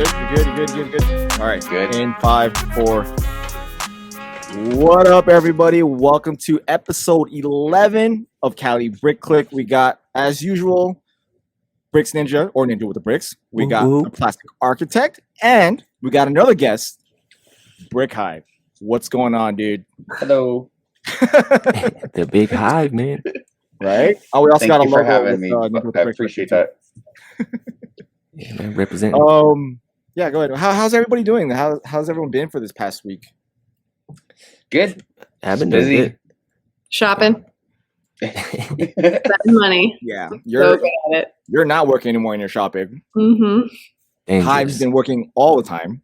good? You good? All right. Good. In 5, 4. What up, everybody? Welcome to episode 11 of Cali Brick Clique. We got, as usual, Brikx Ninja, or Ninja with the Bricks. We got the Plastic Architect, and we got another guest, Brick Hive. What's going on, dude? Hello. The big hive, man. Right? Oh, we also Thank got a you for logo having with, me. Ninja I with appreciate Bricks. that. Yeah, man, representing. Yeah, go ahead. How's everybody doing? How's everyone been for this past week? Good. I've been busy. doing Shopping, spending money. Yeah, So you're good at it. you're not working anymore in your shopping. Mm-hmm. good. Hive's been working all the time.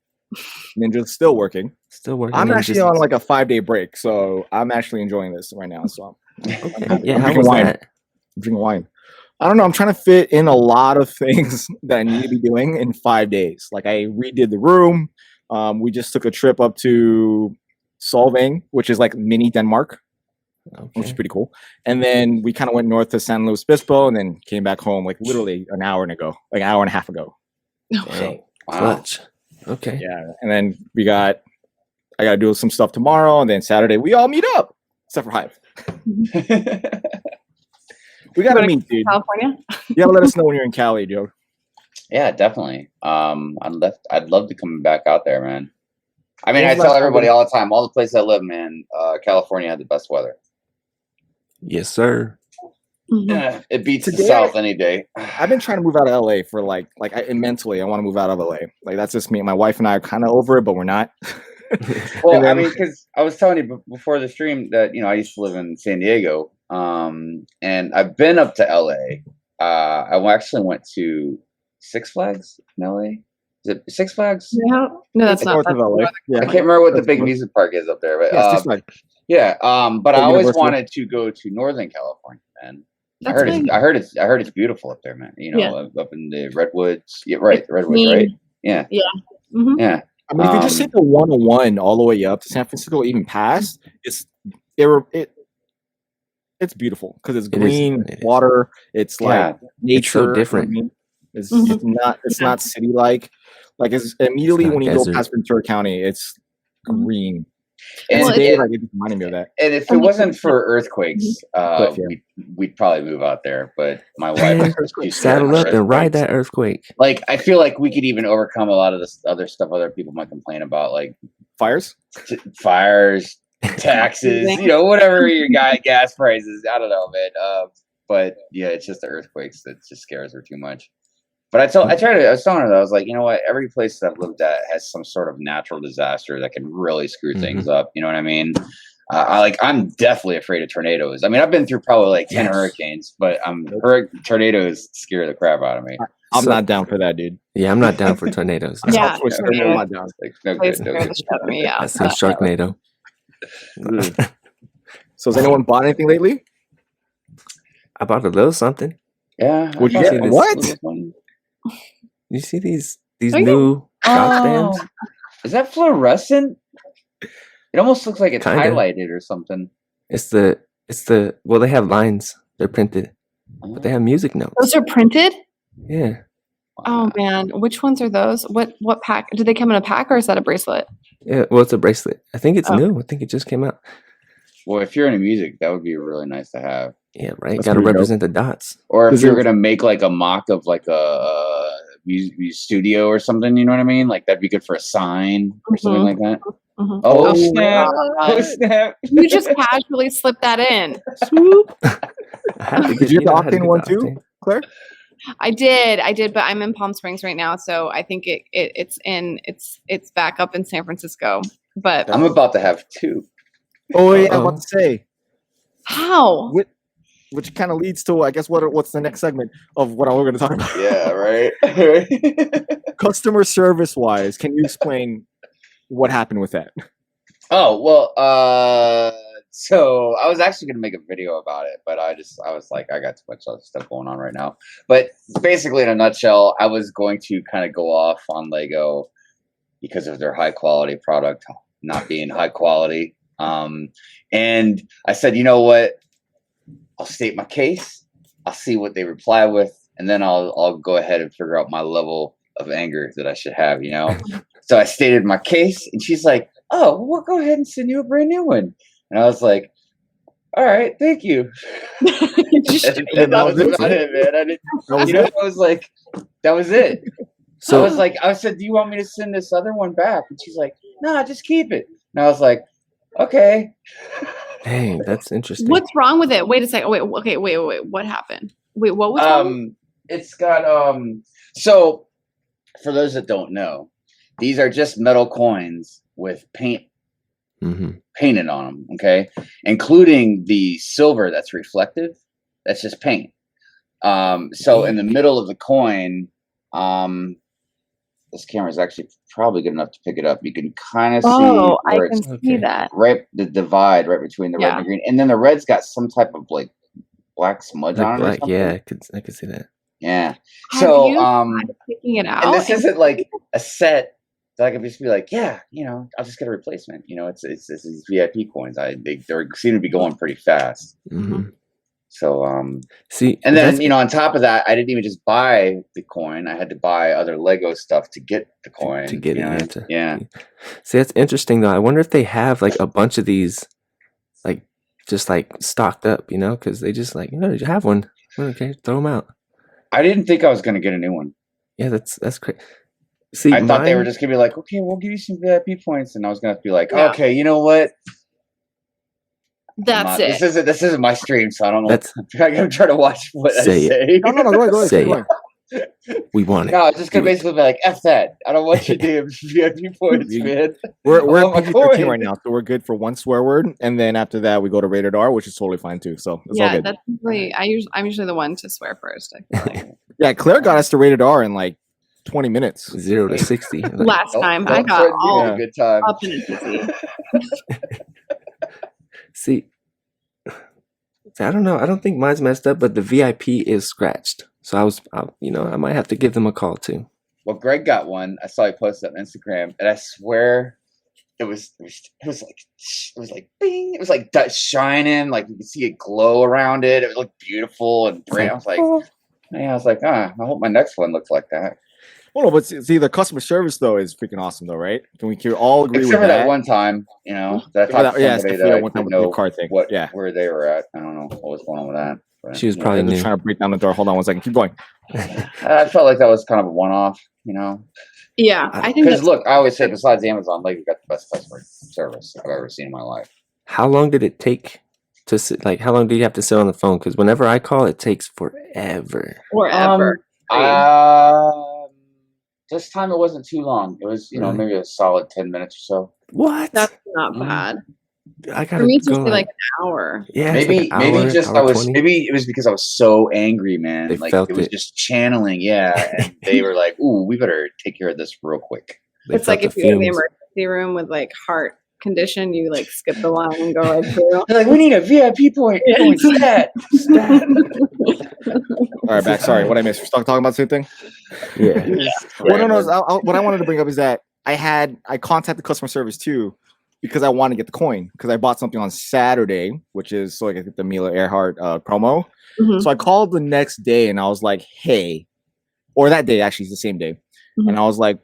Ninja's still working. Still working. I'm man, actually on like a 5-day break, so I'm actually enjoying this right now. So Okay. Yeah, I'm how drinking was wine. that? I'm drinking wine. I don't know. I'm trying to fit in a lot of things that I need to be doing in 5 days. Like I redid the room. We just took a trip up to Solvang, which is like mini Denmark, which is Okay. pretty cool. And then we kind of went north to San Luis Obispo and then came back home like literally an hour and a half ago. Dang. Wow. Clutch. Okay. Yeah. And then I got to do some stuff tomorrow. And then Saturday, we all meet up, except for Hive. We got to meet, dude. California. You got to let us know when you're in Cali, Joe. Yeah, definitely. I'd love to come back out there, man. I mean, When's I the tell last time everybody all the time, all the places I live, man, California had the best weather. Yes, sir. Mhm. Yeah, it beats the Today- South any day. I've been trying to move out of LA for mentally, I want to move out of LA. Like that's just me. My wife and I are kind of over it, but we're not. Well, And I then- mean, because I was telling you before the stream that I used to live in San Diego, and I've been up to LA. I actually went to Six Flags in LA. Is it Six Flags? No, that's It's not. north of LA. I Yeah. can't remember what the That's big north. music park is up there, but Yeah, Six Flags. yeah. But I always Universal. wanted to go to Northern California, man. That's fine. I heard it's beautiful up there, man. Yeah. Up in the redwoods. Yeah, right, the redwoods, Green. right? Yeah, Mhm. yeah. I mean, if you just take the 101 all the way up to San Francisco, even past, it's beautiful because it's It is. green, It is. water. It's like Yeah. nature. so different. I mean, it's Mhm. it's not city like. Like it's immediately not when you desert. go past Ventura County, it's Mhm. green. And, Well, Today, and, like, it just reminded me of that. and if it and- wasn't for earthquakes, Cliff, yeah. we'd probably move out there. But my wife Man, is too scared Saddle of up and ride earthquakes. that earthquake. Like, I feel like we could even overcome a lot of this other stuff other people might complain about, like Fires. fires, taxes, whatever your gas prices. I don't know, man. But yeah, it's just the earthquakes that just scares her too much. But I was telling her that I was like, you know what? Every place that I've lived at has some sort of natural disaster that can really screw things up. You know what I mean? I'm definitely afraid of tornadoes. I mean, I've been through probably like 10 Yes. hurricanes, but tornadoes scare the crap out of me. I'm So- not down for that, dude. Yeah, I'm not down for tornadoes. Yeah. I'm not down. Like, no Place good, no scares good. the shit out of me. Yeah. That's some Sharknado. So has anyone bought anything lately? I bought a little something. Yeah. What'd you I get? thought What? this one- You see these Oh, yeah. new shop stands? Oh, is that fluorescent? It almost looks like it's Kinda. highlighted or something. It's the well, they have lines. They're printed, but they have music notes. Those are printed. Yeah. Oh man, which ones are those? What pack? Do they come in a pack or is that a bracelet? Yeah, well, it's a bracelet. I think it's Oh. new. I think it just came out. Well, if you're into music, that would be really nice to have. Yeah, right. That's Got to pretty dope. represent the dots. Or if Is you're it- gonna make like a mock of like a music studio or something, you know what I mean? Like that'd be good for a sign or something Mhm. like that. Mhm. Oh, Oh, snap! God. Oh snap! You just casually slipped that in. Swoop. I have to Did get, you get the know, I had to octane get one the too, octane. Claire? I did, but I'm in Palm Springs right now, so I think it's back up in San Francisco. But I'm about to have two. Oh yeah, I was Uh-oh. about to say. how? Which kind of leads to, I guess, what's the next segment of what we're going to talk about? Yeah, right. Customer service wise, can you explain what happened with that? Oh well, so I was actually gonna make a video about it, but I was like, I got too much other stuff going on right now. But basically, in a nutshell, I was going to kind of go off on Lego because of their high quality product not being high quality. And I said, you know what? I'll state my case. I'll see what they reply with, and then I'll go ahead and figure out my level of anger that I should have, So I stated my case, and she's like, "Oh, well, we'll go ahead and send you a brand new one." And I was like, "All right, thank you." That was about it, man. I didn't, I was like, that was it. So I said, "Do you want me to send this other one back?" And she's like, "No, just keep it." And I was like, "Okay." Dang, that's interesting. What's wrong with it? Wait a second. Wait. What happened? Wait, what was wrong? It's got So, for those that don't know, these are just metal coins with paint painted on them. Okay, including the silver that's reflective. That's just paint. So in the middle of the coin, this camera is actually probably good enough to pick it up. You can kind of see. Oh, I can see that. Right, the divide right between the red and the green, and then the red's got some type of like black smudge on it. Or something. Yeah, I could see that. Yeah. So picking it out, and this isn't like a set that I could just be like, yeah, I'll just get a replacement. It's these VIP coins. They seem to be going pretty fast. Mm-hmm. So see, and then on top of that, I didn't even just buy the coin. I had to buy other Lego stuff to get the coin. To get it. Yeah. See, that's interesting though. I wonder if they have like a bunch of these, like just like stocked up, because they just like, you have one. Okay, throw them out. I didn't think I was going to get a new one. Yeah, that's great. See, I thought they were just gonna be like, okay, we'll give you some VIP points, and I was gonna be like, okay, you know what? That's it. This isn't my stream, so I don't know. I'm trying to watch what I say. No, go ahead. Say it. We want it. No, I'm just gonna basically be like, F that. I don't want your damn VIP points, man. We're at PG-13 right now, so we're good for one swear word, and then after that we go to rated R, which is totally fine too. So it's all good. That's usually I'm usually the one to swear first. I feel like. Yeah, Claire got us to rated R in like 20 minutes. 0 to 60. Last time I got all a good time. up in a tizzy. See, I don't know. I don't think mine's messed up, but the VIP is scratched. So I might have to give them a call too. Well, Greg got one. I saw he posted on Instagram, and I swear it was like bing. It was like shining, like you could see it glow around it. It looked beautiful and bright. I was like, I hope my next one looks like that. Well, no, but see, the customer service though is freaking awesome, though, right? Can we all agree Except with that one time, that I talked to somebody that I didn't know card thing. Where they were at. I don't know what was going on with that. But, she was probably just trying to break down the door. Hold on one second. Keep going. I felt like that was kind of a one-off, Yeah, I think because look, I always say besides Amazon, Lego got the best customer service I've ever seen in my life. How long did it take to how long do you have to sit on the phone? Because whenever I call, it takes forever. This time it wasn't too long. It was, maybe a solid 10 minutes or so. What? That's not bad. I gotta For me, it's go just like an hour. Yeah, maybe it was because I was so angry, man. They like felt it was just channeling, and they were like, "Ooh, we better take care of this real quick." It's like if you're in the emergency room with like heart condition, you like skip the line and go right through. They're like, "We need a VIP point." Stat. All right, back. Sorry, what I missed. We're still talking about the same thing. Yeah. Well, no. What I wanted to bring up is that I contacted customer service too, because I want to get the coin because I bought something on Saturday, which is so I could get the Mila Earhart promo. Mm-hmm. So I called the next day and I was like, hey, or that day, actually, it's the same day. Mm-hmm. And I was like,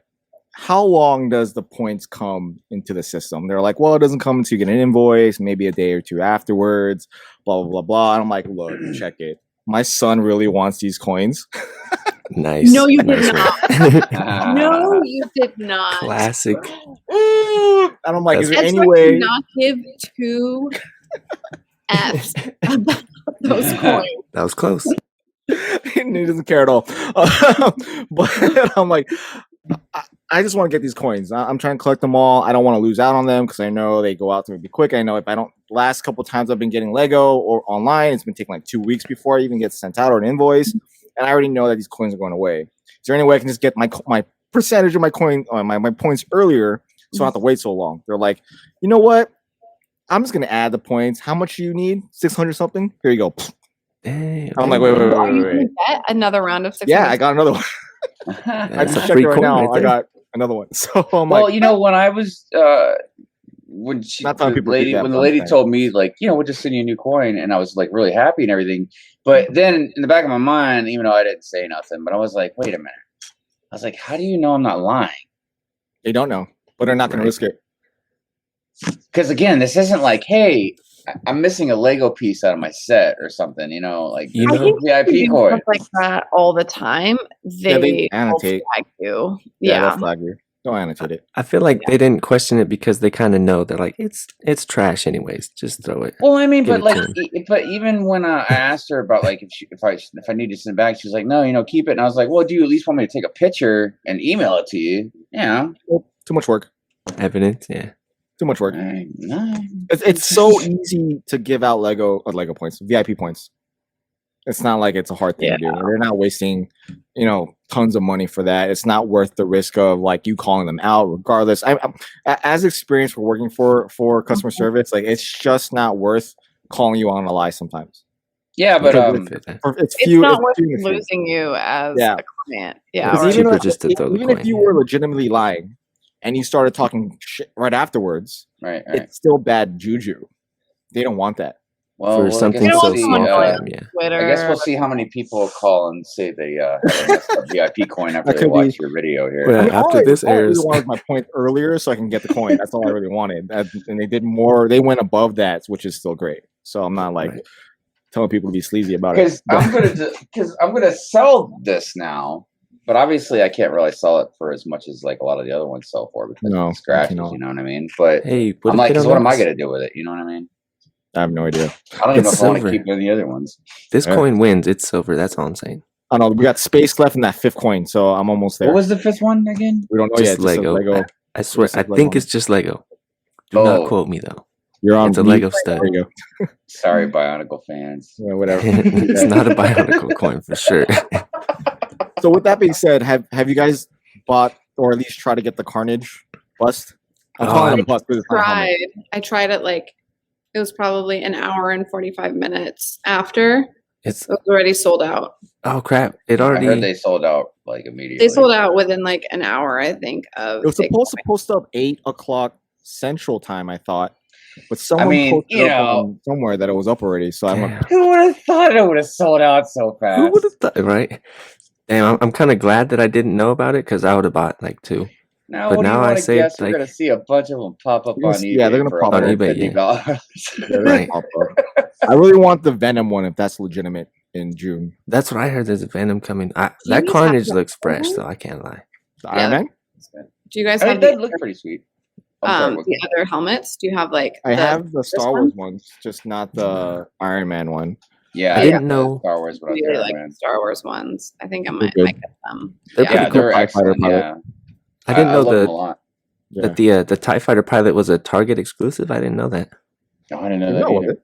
how long does the points come into the system? They're like, well, it doesn't come until you get an invoice, maybe a day or two afterwards, blah, blah, blah, blah. And I'm like, look, check it. My son really wants these coins. Nice. No, you did not. No, you did not. Classic. And I'm like, is there any way way to not give two F's about those coins? That was close. He doesn't care at all. But I'm like, I just want to get these coins. I'm trying to collect them all. I don't want to lose out on them because I know they go out to me quick. I know if I don't, last couple times I've been getting Lego or online, it's been taking like 2 weeks before I even get sent out or an invoice. And I already know that these coins are going away. Is there any way I can just get my percentage of my coin, my points earlier, so I don't have to wait so long? They're like, you know what? I'm just going to add the points. How much do you need? 600 something? Here you go. Dang, I'm like, wait. Are you going to get another round of 600? Yeah, I got another one. I just checked it right now. I got another one. So I'm like, when I was when the lady told me like, we'll just send you a new coin, and I was like really happy and everything. But then in the back of my mind, even though I didn't say nothing, but I was like, wait a minute. I was like, how do you know I'm not lying? They don't know, but they're not going to risk it. Because again, this isn't like, hey, I'm missing a Lego piece out of my set or something, like You I know, think VIP if you do coin. stuff like that all the time. They annotate. flag you. Yeah, Yeah. they'll flag you. Don't annotate it. I feel like they didn't question it because they kind of know they're like it's trash anyways. Just throw it. Well, I mean, Give but it like, to 'em. but even when I asked her about like if I need to send it back, she's like, no, keep it. And I was like, well, do you at least want me to take a picture and email it to you? Yeah. Well, too much work. Evidence, yeah. Too much work. No. It's so easy to give out Lego points, VIP points. It's not like it's a hard thing to do. They're not wasting, tons of money for that. It's not worth the risk of like you calling them out. Regardless, as experienced for working for customer service, like it's just not worth calling you on a lie sometimes. Yeah, but It's not worth losing you as a client. Yeah, It's cheaper just to throw the even coin. if you were legitimately lying and you started talking shit right afterwards, right. it's still bad juju. They don't want that. Well, for something I guess so we'll see, small for them, I guess we'll see how many people call and say they have a messed up VIP coin after they watch your video here. Well, after this all I airs, really wanted my point earlier so I can get the coin. That's all I really wanted. And they did more. They went above that, which is still great. So I'm not like telling people to be sleazy about it. Because I'm gonna sell this now, but obviously I can't really sell it for as much as like a lot of the other ones sell for because of the scratches. You know what I mean? But hey, I'm like, what am I gonna do with it? You know what I mean? I have no idea. I don't even know if I want to keep any of the other ones. This coin wins. It's silver. That's all I'm saying. I don't know. We got space left in that fifth coin, so I'm almost there. What was the fifth one again? We don't know just yet. Lego. Lego. I swear. I think it's just Lego. Do not quote me though. You're on. It's a Lego stud. There you go. Sorry, Bionicle fans. Yeah, whatever. It's not a Bionicle coin for sure. So with that being said, have you guys bought or at least tried to get the Carnage bust? I'm calling it a bust because it's not a helmet. I tried it like it was probably an hour and 45 minutes after. It was already sold out. Oh crap! It already. I heard they sold out like immediately. They sold out within like an hour, I think. Of it was supposed to post up 8:00 Central Time, I thought, but someone posted up somewhere that it was up already. So I'm like, who would have thought it would have sold out so fast? Who would have thought? Right? Damn, I'm kind of glad that I didn't know about it because I would have bought like 2. Now, but now I say guess we're gonna see a bunch of them pop up on eBay. Yeah, they're gonna pop on eBay. Yeah. Right. I really want the Venom one if that's legitimate in June. That's what I heard. There's a Venom coming. That Carnage looks fresh, though. I can't lie. The Iron Man? Do you guys have that look pretty sweet? The other helmets? Do you have like? I have the Star Wars ones, just not the Iron Man one. Yeah, I didn't know Star Wars, but I really like the Star Wars ones. I think I might get them. They're pretty cool. They're excellent. Yeah. I didn't know that the TIE Fighter pilot was a Target exclusive. I didn't know that. No, I didn't know that either.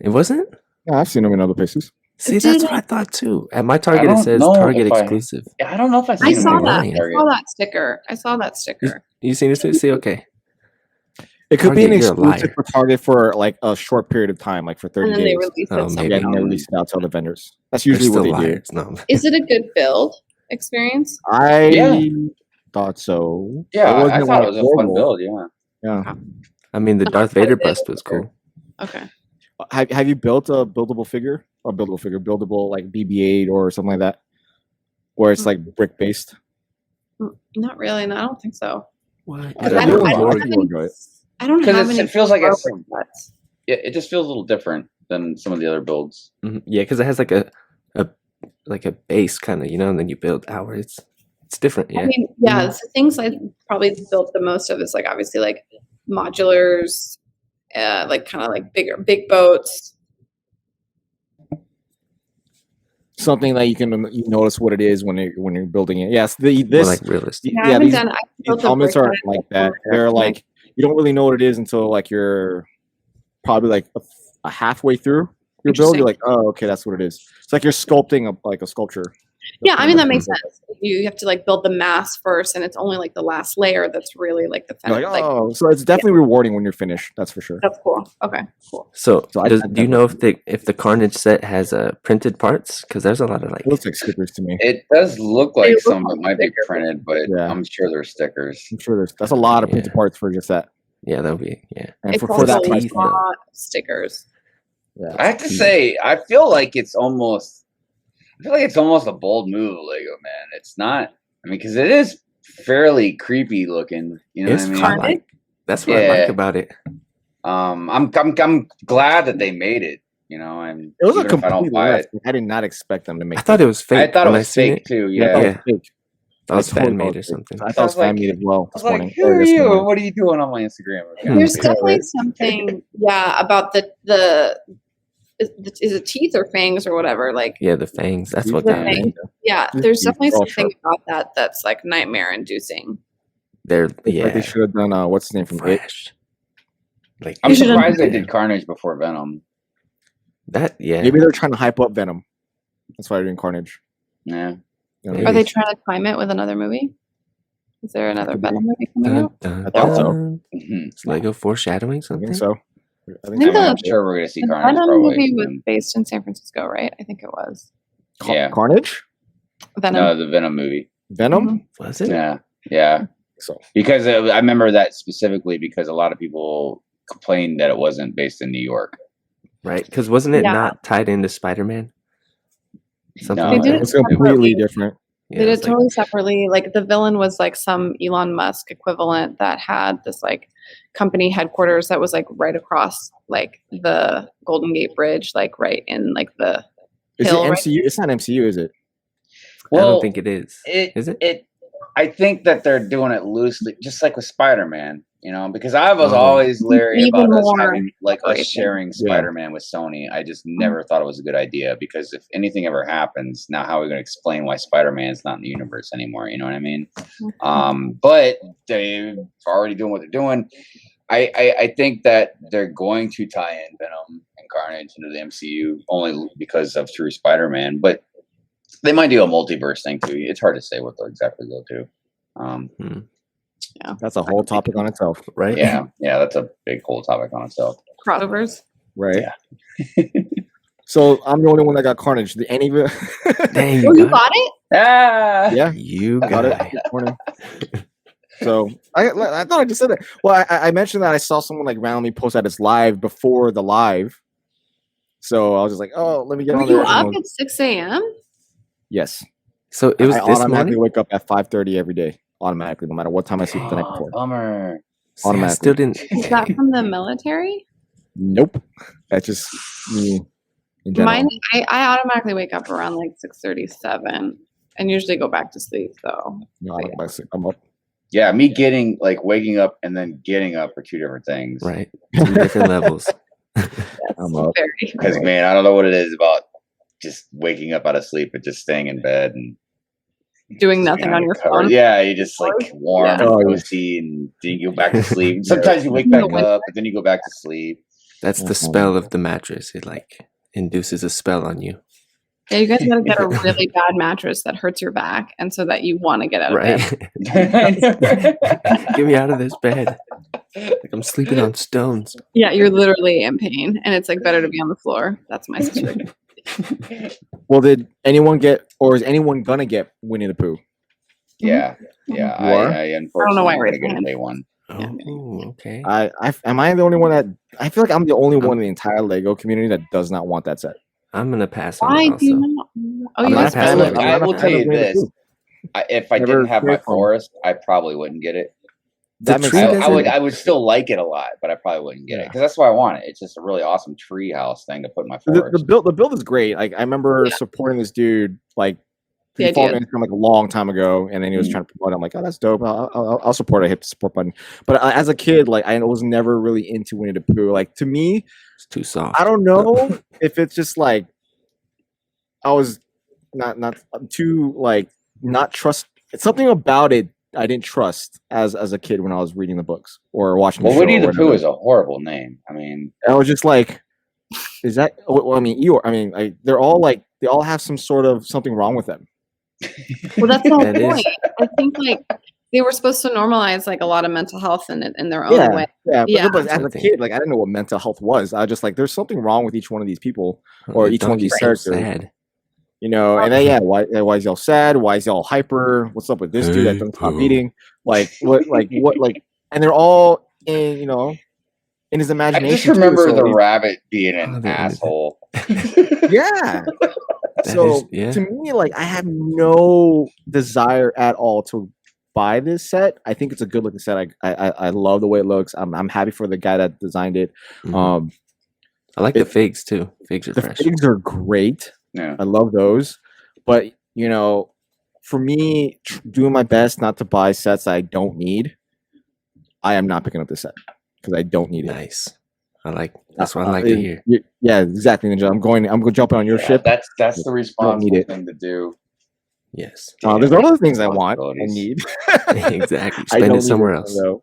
It wasn't? Yeah, I've seen them in other places. See, that's what I thought too. At my Target, it says Target exclusive. I don't know if I saw that. I saw that sticker. You seen this? See, okay. It could be an exclusive for Target for like a short period of time, like for 30 days. And then they release it. And they release it out to other vendors. That's usually what they do. No. Is it a good build experience? I thought so. Yeah, I thought it was a fun build. Yeah. I mean, the Darth Vader bust was cool. Okay. Have you built a buildable figure like BB-8 or something like that, where it's like brick based? Not really. No, I don't think so. What? I don't have any. It feels like it just feels a little different than some of the other builds. Mm-hmm. Yeah, because it has like a base kind of, and then you build outwards. It's different. Yeah. I mean, the things I probably built the most of is like obviously like modulars, like kind of like big boats. Something that you notice what it is when you're building it. Yes, More like realistic. These helmets aren't like that. They're like you don't really know what it is until like you're probably like a halfway through your build. You're like, oh, okay, that's what it is. It's like you're sculpting a sculpture. Yeah, I mean that makes sense. You have to like build the mass first, and it's only like the last layer that's really like the finish. So it's definitely rewarding when you're finished. That's for sure. That's cool. Okay, cool. So do you know if the Carnage set has printed parts? Because there's a lot of like. It looks like stickers to me. It does look like some of it might be printed, but I'm sure there's stickers. I'm sure that's a lot of printed parts for just that. Yeah, that'll be And for that price, a lot of stickers. Yeah, I have to say, I feel like it's almost a bold move, Lego, man. It's not I mean, because it is fairly creepy looking. You know It's what I mean? like that's what I like about it. I'm glad that they made it. You know, and It was a even if I don't complete buy mess. it, I did not expect them to make. I thought it was fake. I thought it when was seen fake it. too. Yeah, I thought Yeah. it was fake. That was I totally fan made thought or it was fake. something. I thought it was I was fan made as well I was this like, morning. who or are this you? morning. What are you doing on my Instagram? There's Yeah, definitely right. something, about the is it teeth or fangs or whatever? Like, Yeah, the fangs. That's what The got me. fangs. yeah, Just there's teeth definitely are all something sharp. about that's like nightmare inducing. They're Like they should have done what's his name from It? fresh. Like I'm You should've- surprised they did Carnage before Venom. that. Yeah. Maybe they're trying to hype up Venom. That's why they're doing Carnage. Yeah. You know, Maybe. Are they trying to time it with another movie? Is there another Could be. Venom movie coming Dun, out? dun, I thought so. dun. Mhm. It's Lego foreshadowing I something. think so. I I think think so. I'm sure we're gonna see The Carnage Venom probably. movie was soon. based in San Francisco, right? I think it was. Yeah. Carnage? Venom. No, the Venom movie. Venom? Was it? Yeah. So Because I remember that specifically because a lot of people complained that it wasn't based in New York. Right? Because wasn't it Yeah. not tied into Spider-Man? Something No, like They did that. it's completely different. Yeah, They it did was like- totally separately. Like the villain was like some Elon Musk equivalent that had this like company headquarters that was like right across like the Golden Gate Bridge, like right in like the Is it hill. Right? MCU? It's not MCU, is it? I Well, don't think it is. Is it? I think that they're doing it loosely, just like with Spider-Man, you know, because I was Oh. always leery Even about us more having like us separation. sharing Spider-Man with Sony. I just never thought it was a good idea because if anything ever happens, now how are we going to explain why Spider-Man's not in the universe anymore? You know what I mean? But they're already doing what they're doing. I think that they're going to tie in Venom and Carnage into the MCU only because of True Spider-Man, but they might do a multiverse thing too. It's hard to say what they'll exactly go to. That's a whole topic on itself. Right? Yeah, that's a big whole topic on itself. Crossovers. Right. Yeah. So I'm the only one that got Carnage. Did any of it? Dang, Oh, you got bought it? Ah, Yeah. You I got it guy. this morning. So I thought I just said that. Well, I mentioned that I saw someone like randomly post at his live before the live. So I was just like, oh, let me get Were on you there. up at 6 a.m.? Yes. So it was I this automatically morning? wake up at 5:30 every day. Automatically, no matter what time I sleep the night oh, before. bummer. See, I still didn't. Is that from the military? Nope. That's just me in general. Mine, I automatically wake up around like 6:37 and usually go back to sleep. So No, I'm up. Yeah, me waking up and then getting up are two different things. Right. Two different levels. I'm up. very. Because man, I don't know what it is about just waking up out of sleep and just staying in bed and Doing just nothing being on your covered. phone. Yeah, you just like warm Yeah. and Oh, yeah. toasty, and then you go back to sleep. Sometimes you wake back up, but then you go back to sleep. That's the spell of the mattress. It like induces a spell on you. Yeah, you guys gotta get a really bad mattress that hurts your back, and so that you want to get out of bed. Right? Get me out of this bed. Like I'm sleeping on stones. Yeah, you're literally in pain, and it's like better to be on the floor. That's my situation. Well, did anyone get, or is anyone gonna get Winnie the Pooh? Yeah, You are? I unfortunately know why I am raised gonna my get a hand. day one. Oh, okay. Am I the only one that? I feel like I'm the only one in the entire Lego community that does not want that set. I'm gonna pass on Why it do you also. not? Oh, I'm you not guys a fan really of- like I I'm not will a tell fan of you Winnie the this. Pooh. If I Never didn't have my cared for 'em. forest, I probably wouldn't get it. That The makes tree sense. doesn't- I would still like it a lot, but I probably wouldn't get it Yeah. because that's why I want it. It's just a really awesome tree house thing to put in my The forest. build is great. Like I remember supporting this dude. Like The he followed idea. me from like a long time ago, and then he was trying to promote it. I'm like, oh, that's dope. I'll support. I hit the support button. But as a kid, like I was never really into Winnie the Pooh. Like to me, It's too soft. I don't know if it's just like I was not too like not trust. It's something about it I didn't trust as a kid when I was reading the books or watching. Well, the show Winnie or the whatever. Pooh is a horrible name. I mean, I was just like, is that? Well, I mean, like they're all like they all have some sort of something wrong with them. Well, that's the whole That is- point. I think like they were supposed to normalize like a lot of mental health in their own Yeah. way. Yeah, Yeah. but as a Something. kid, like I didn't know what mental health was. I was just like, there's something wrong with each one of these people, or The each one of these donkey's so characters. sad. You know, and then why is y'all sad? Why is y'all hyper? What's up with this dude that Hey, doesn't stop bro. eating? Like what? And they're all in, in his I imagination. just remember too, so the he- rabbit being an Oh, the- asshole. Yeah, To me, like, I have no desire at all to buy this set. I think it's a good looking set. I love the way it looks. I'm happy for the guy that designed it. I like the figs too. Figs are fresh. Figs are great. Yeah. I love those. But for me, doing my best not to buy sets that I don't need, I am not picking up this set because I don't need it. Nice. That's what I like to hear. Yeah, exactly, Ninja. I'm going jumping on your ship. That's the responsible thing to do. Yes. There's other things I want and need. Exactly. Spend it somewhere else. Though.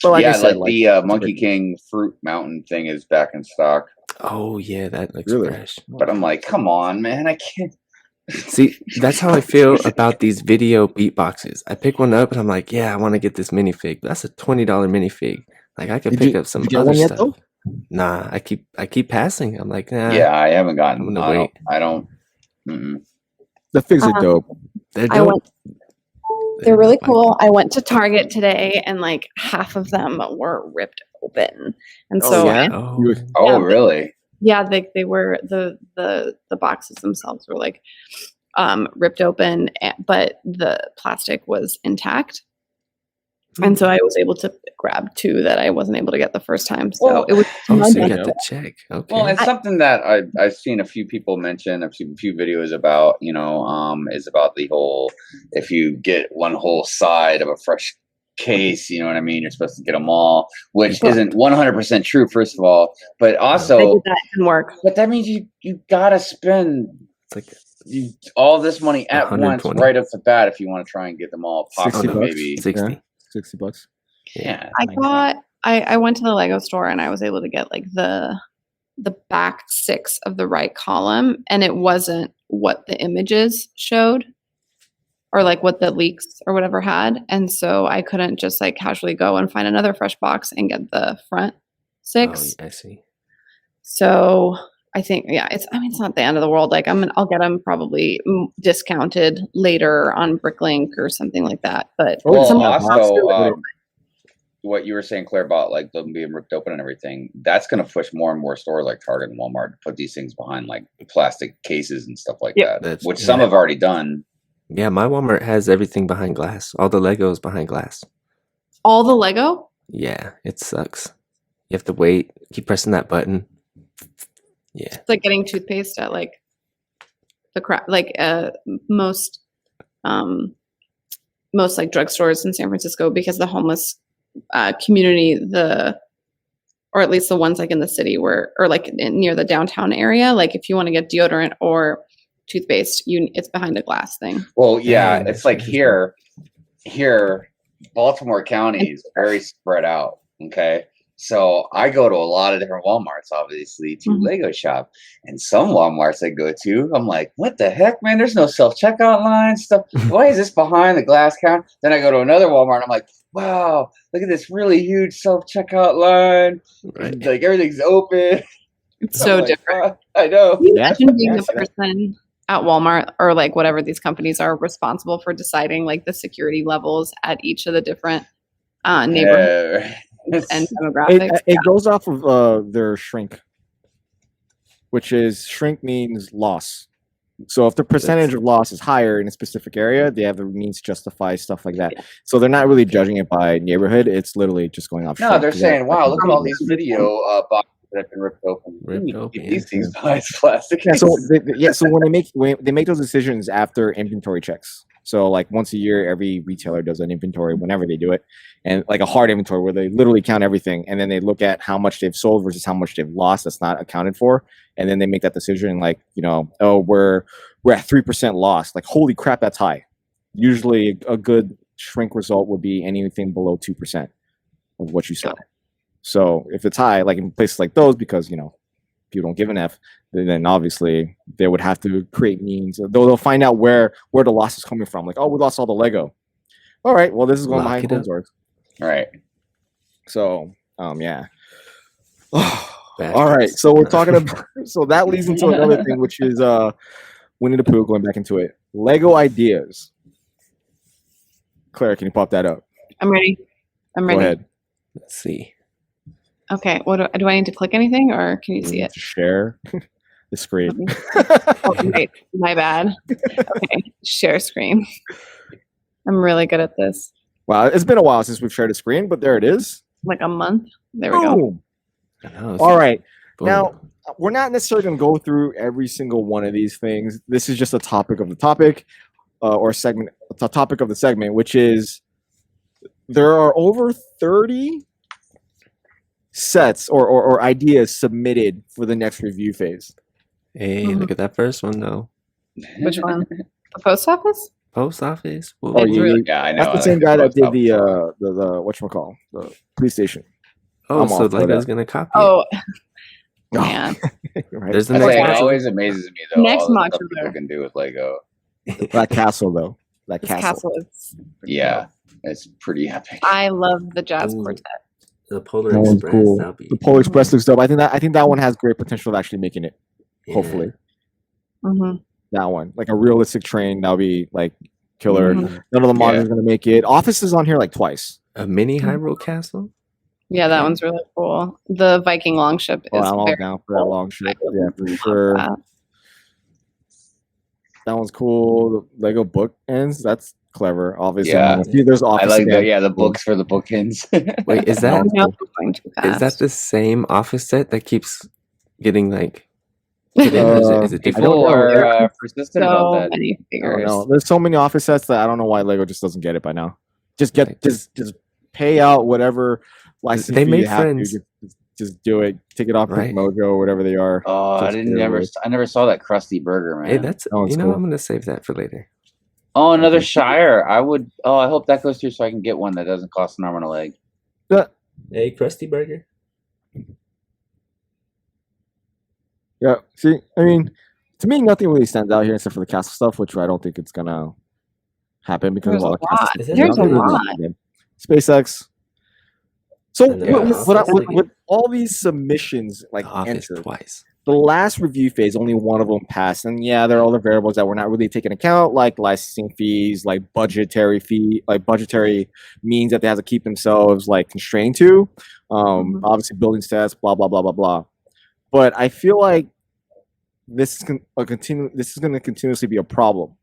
But like I said, the Monkey King Fruit Mountain thing is back in stock. Oh yeah, that looks fresh. But I'm like, come on, man, I can't. See, that's how I feel about these video beatboxes. I pick one up and I'm like, yeah, I want to get this minifig. That's a $20 minifig. Like I could pick up some other stuff. Though? Nah, I keep passing. I'm like, nah. Yeah, I haven't gotten. I'm gonna wait. I don't. The figs are dope. They're dope. They're really cool. I went to Target today and like half of them were ripped open, and really? Yeah, they were the boxes themselves were like ripped open, but the plastic was intact. And so I was able to grab two that I wasn't able to get the first time. So it was. So you got to check. Okay. Well, it's something that I've seen a few people mention. I've seen a few videos about. Is about the whole if you get one whole side of a fresh case, you know what I mean. You're supposed to get them all, which isn't 100% true. First of all, but also that didn't work. But that means you gotta spend. It's like all this money at once right off the bat if you want to try and get them all. Possibly maybe 60. $60. Yeah. I went to the Lego store and I was able to get like the back 6 of the right column, and it wasn't what the images showed or like what the leaks or whatever had. And so I couldn't just like casually go and find another fresh box and get the front 6. Oh, I see. So I think, it's not the end of the world. Like I'll get them probably discounted later on Bricklink or something like that. But what you were saying, Claire, about like them being ripped open and everything, that's going to push more and more stores like Target and Walmart to put these things behind like plastic cases and stuff like that, which some have already done. Yeah, my Walmart has everything behind glass. All the Legos behind glass. All the Lego? Yeah, it sucks. You have to wait, keep pressing that button. Yeah, it's like getting toothpaste at like most like drugstores in San Francisco, because the homeless community, or at least the ones like in the city or like near the downtown area, like if you want to get deodorant or toothpaste, it's behind a glass thing. Well, yeah, it's like here, Baltimore County is very spread out. Okay. So I go to a lot of different Walmarts, obviously, to Lego shop. And some Walmarts I go to, I'm like, what the heck, man? There's no self-checkout line stuff. Why is this behind the glass counter? Then I go to another Walmart and I'm like, wow, look at this really huge self-checkout line. Right. Like everything's open. It's so different. I know. Can you imagine being the person at Walmart or like whatever these companies are responsible for deciding like the security levels at each of the different neighborhoods? And demographics. It goes off of their shrink, which is shrink means loss. So if the percentage of loss is higher in a specific area, they have the means to justify stuff like that. So they're not really judging it by neighborhood. It's literally just going off. No, they're saying, wow, look at all these video boxes that have been ripped open. These things behind plastic. Yeah, so when they make those decisions after inventory checks. So like once a year, every retailer does an inventory whenever they do it, and like a hard inventory where they literally count everything, and then they look at how much they've sold versus how much they've lost that's not accounted for, and then they make that decision like, we're at 3% loss. Like, holy crap, that's high. Usually a good shrink result would be anything below 2% of what you sell. So if it's high, like in places like those, because people don't give an F, then obviously they would have to create means. They'll find out where the loss is coming from. Like, oh, we lost all the Lego. All right, well, this is going behind closed doors. Right. So, yeah. All right, so we're talking about. So that leads into another thing, which is Winnie the Pooh. Going back into it, Lego ideas. Claire, can you pop that up? I'm ready. Go ahead. Let's see. Okay, do I need to click anything, or can you see it? Share. the screen. Oh, right. My bad. Okay, share screen. I'm really good at this. Wow, it's been a while since we've shared a screen, but there it is. Like a month. There we go. Boom. All right. Now, we're not necessarily going to go through every single one of these things. This is just a topic of the topic or segment, the topic of the segment, which is there are over 30 sets or ideas submitted for the next review phase. Hey, look at that first one, though. Which one? The post office? Post office? Oh, yeah, I know. That's the same guy that did the whatchamacall, the police station. Oh, so Lego's going to copy Oh, it. man. Right. There's the It next always amazes me, though. Next all the stuff modular. people can do with Lego. That castle, though. That This castle. castle is. Yeah, it's pretty epic. I love the jazz Ooh. quartet. The Polar That one's Express. cool. That'll be The Polar Express looks dope. I think that one has great potential of actually making it. Hopefully, Mm-hmm. that one, like a realistic train, that'll be like killer. Mhm. None of the models are gonna make it. Office is on here like twice. A mini Hyrule Castle? Yeah, that one's really cool. The Viking longship is Oh, I'm all very down for that cool. long ship. I would Yeah, for love sure. that. That one's cool. The Lego book ends. That's clever. Obviously, Yeah. there's Office. I like again. that. Yeah, the books for the bookends. Wait, is I that know I'm going too is that fast. the same office set that keeps getting like hit in? Is it I different? People know. are persistent about So that. many I don't figures. know. There's so many Office sets that I don't know why Lego just doesn't get it by now. Just Right. just pay out whatever license They fee made you have to. friends. Just do it. Take it off Right. Mojo or whatever they are. Oh, I Just didn't do never. it. I never saw that crusty burger, man. Hey, that's That one's you know, cool. I'm gonna save that for later. Oh, another Shire. I would. Oh, I hope that goes through so I can get one that doesn't cost an arm and a leg. Hey, Krusty Burger. Yeah. See, I mean, to me, nothing really stands out here except for the castle stuff, which I don't think it's gonna happen because There's of all a the castle lot. stuff. There's a lot. SpaceX. So And then with all these submissions like The office entered, twice. the last review phase, only one of them passed, and yeah, there are all the variables that were not really taken account, like licensing fees, like budgetary means that they have to keep themselves like constrained to. Obviously, building stats, blah blah blah blah blah. But I feel like this is going to continuously be a problem,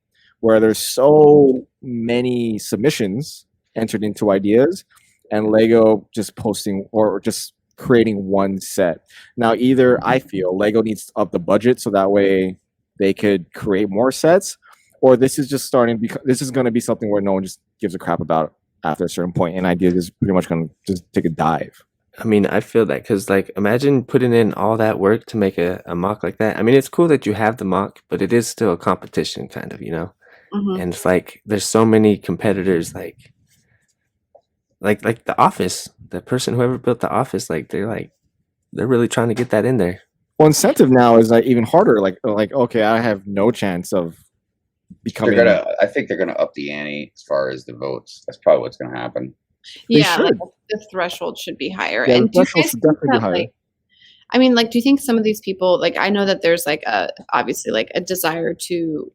where there's so many submissions entered into ideas, and Lego just posting or just creating one set. Now, either I feel Lego needs to up the budget so that way they could create more sets, or this is just starting because this is going to be something where no one just gives a crap about after a certain point, and ideas is pretty much going to just take a dive. I mean, I feel that because, like, imagine putting in all that work to make a mock like that. I mean, it's cool that you have the mock, but it is still a competition, kind of, you know? Mhm. And it's like, there's so many competitors, like The Office, the person whoever built The Office, they're really trying to get that in there. Well, incentive now is like even harder. Like okay, I have no chance of becoming. I think they're gonna up the ante as far as the votes. That's probably what's gonna happen. They Yeah, like should. the threshold should be higher. Yeah, And the do you threshold guys should think definitely be that, higher. like, I mean, like, do you think some of these people, like, I know that there's like obviously like a desire to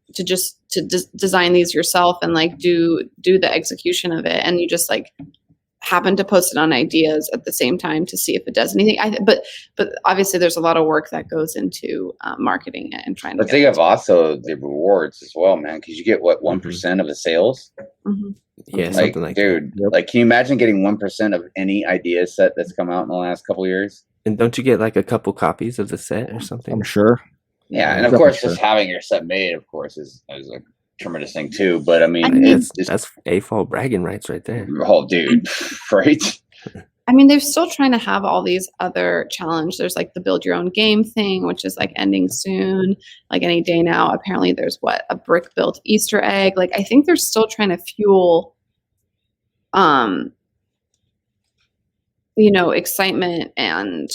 design these yourself and like do the execution of it, and you just like happen to post it on ideas at the same time to see if it does anything. But obviously there's a lot of work that goes into marketing it and trying to. But think of also the rewards as well, man, because you get what 1% of the sales. Mhm. Yeah, Like, something like that. dude, Yep. like, can you imagine getting 1% of any idea set that's come out in the last couple of years? And don't you get like a couple copies of the set or something? I'm sure. Yeah, and of Definitely course, sure. just having your set made, of course, is a tremendous thing too. But I mean, I mean, it's just, That's AFOL bragging rights right there. oh, dude, right? I mean, they're still trying to have all these other challenges. There's like the build your own game thing, which is like ending soon, like any day now. Apparently there's a brick built Easter egg. Like, I think they're still trying to fuel, excitement and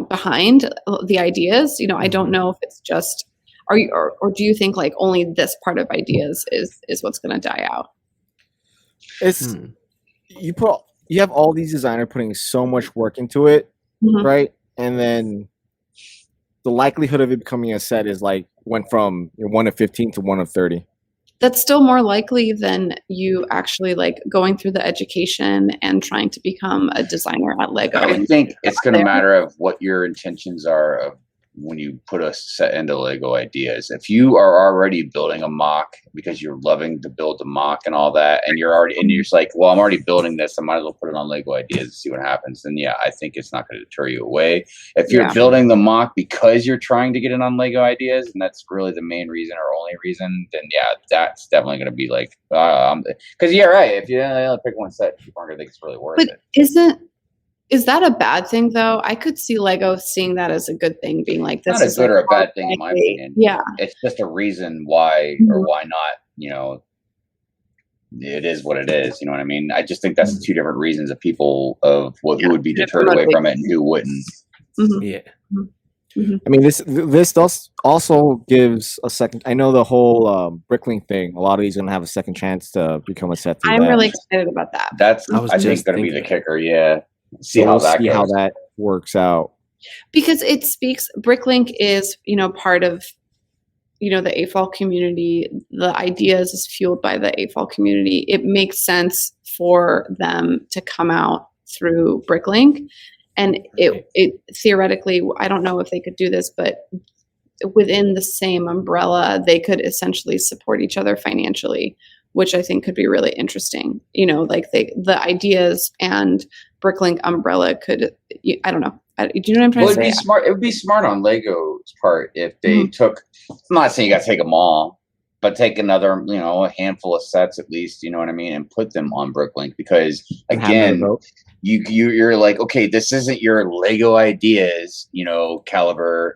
behind the ideas. I don't know if it's just, or do you think like only this part of ideas is what's going to die out? It's you have all these designers putting so much work into it, Mhm. right? And then the likelihood of it becoming a set is like went from 1 of 15 to 1 of 30. That's still more likely than you actually like going through the education and trying to become a designer at Lego. I think it's going to matter of what your intentions are of when you put a set into Lego ideas. If you are already building a mock because you're loving to build the mock and all that, and you're just like, well, I'm already building this, I might as well put it on Lego ideas and see what happens. Then yeah, I think it's not going to deter you away. If you're building the mock because you're trying to get it on Lego ideas, and that's really the main reason or only reason, then yeah, that's definitely going to be like, because yeah, right. If you only pick one set, people aren't going to think it's really worth it. Is that a bad thing though? I could see Lego seeing that as a good thing, being like, this is not a good or a bad thing in my opinion. Yeah. It's just a reason why or why not, you know, it is what it is. You know what I mean? I just think that's two different reasons of people of who would be deterred away from it and who wouldn't. Yeah. I mean, this does also gives a second. I know the whole Brickling thing. A lot of these are gonna have a second chance to become a set. I'm really excited about that. That's I think going to be the kicker. Yeah. See how that works out, because it speaks. Bricklink is, you know, part of, you know, the AFOL community. The ideas is fueled by the AFOL community. It makes sense for them to come out through Bricklink, and it theoretically, I don't know if they could do this, but within the same umbrella, they could essentially support each other financially, which I think could be really interesting. You know, like the ideas and Bricklink umbrella could, I don't know. Do you know what I'm trying to say? It would be smart on Lego's part if they took, I'm not saying you got to take them all, but take another, you know, a handful of sets at least, you know what I mean, and put them on Bricklink, because again, you're like, okay, this isn't your Lego ideas, you know, caliber.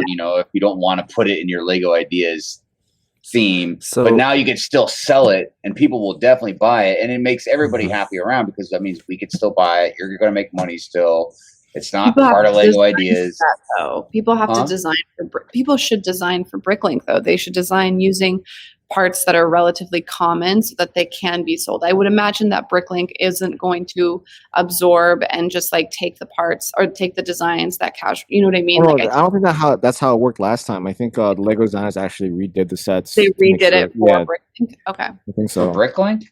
You know, if you don't want to put it in your Lego ideas theme, but now you can still sell it and people will definitely buy it, and it makes everybody happy around, because that means we could still buy it. You're going to make money still. It's not part of Lego ideas. People have to design people should design for Bricklink though. They should design using parts that are relatively common so that they can be sold. I would imagine that Bricklink isn't going to absorb and just like take the parts or take the designs that casual. You know what I mean? I don't think that's how it worked last time. I think the Lego designers actually redid the sets. They redid it for Bricklink. Okay, I think so. For Bricklink?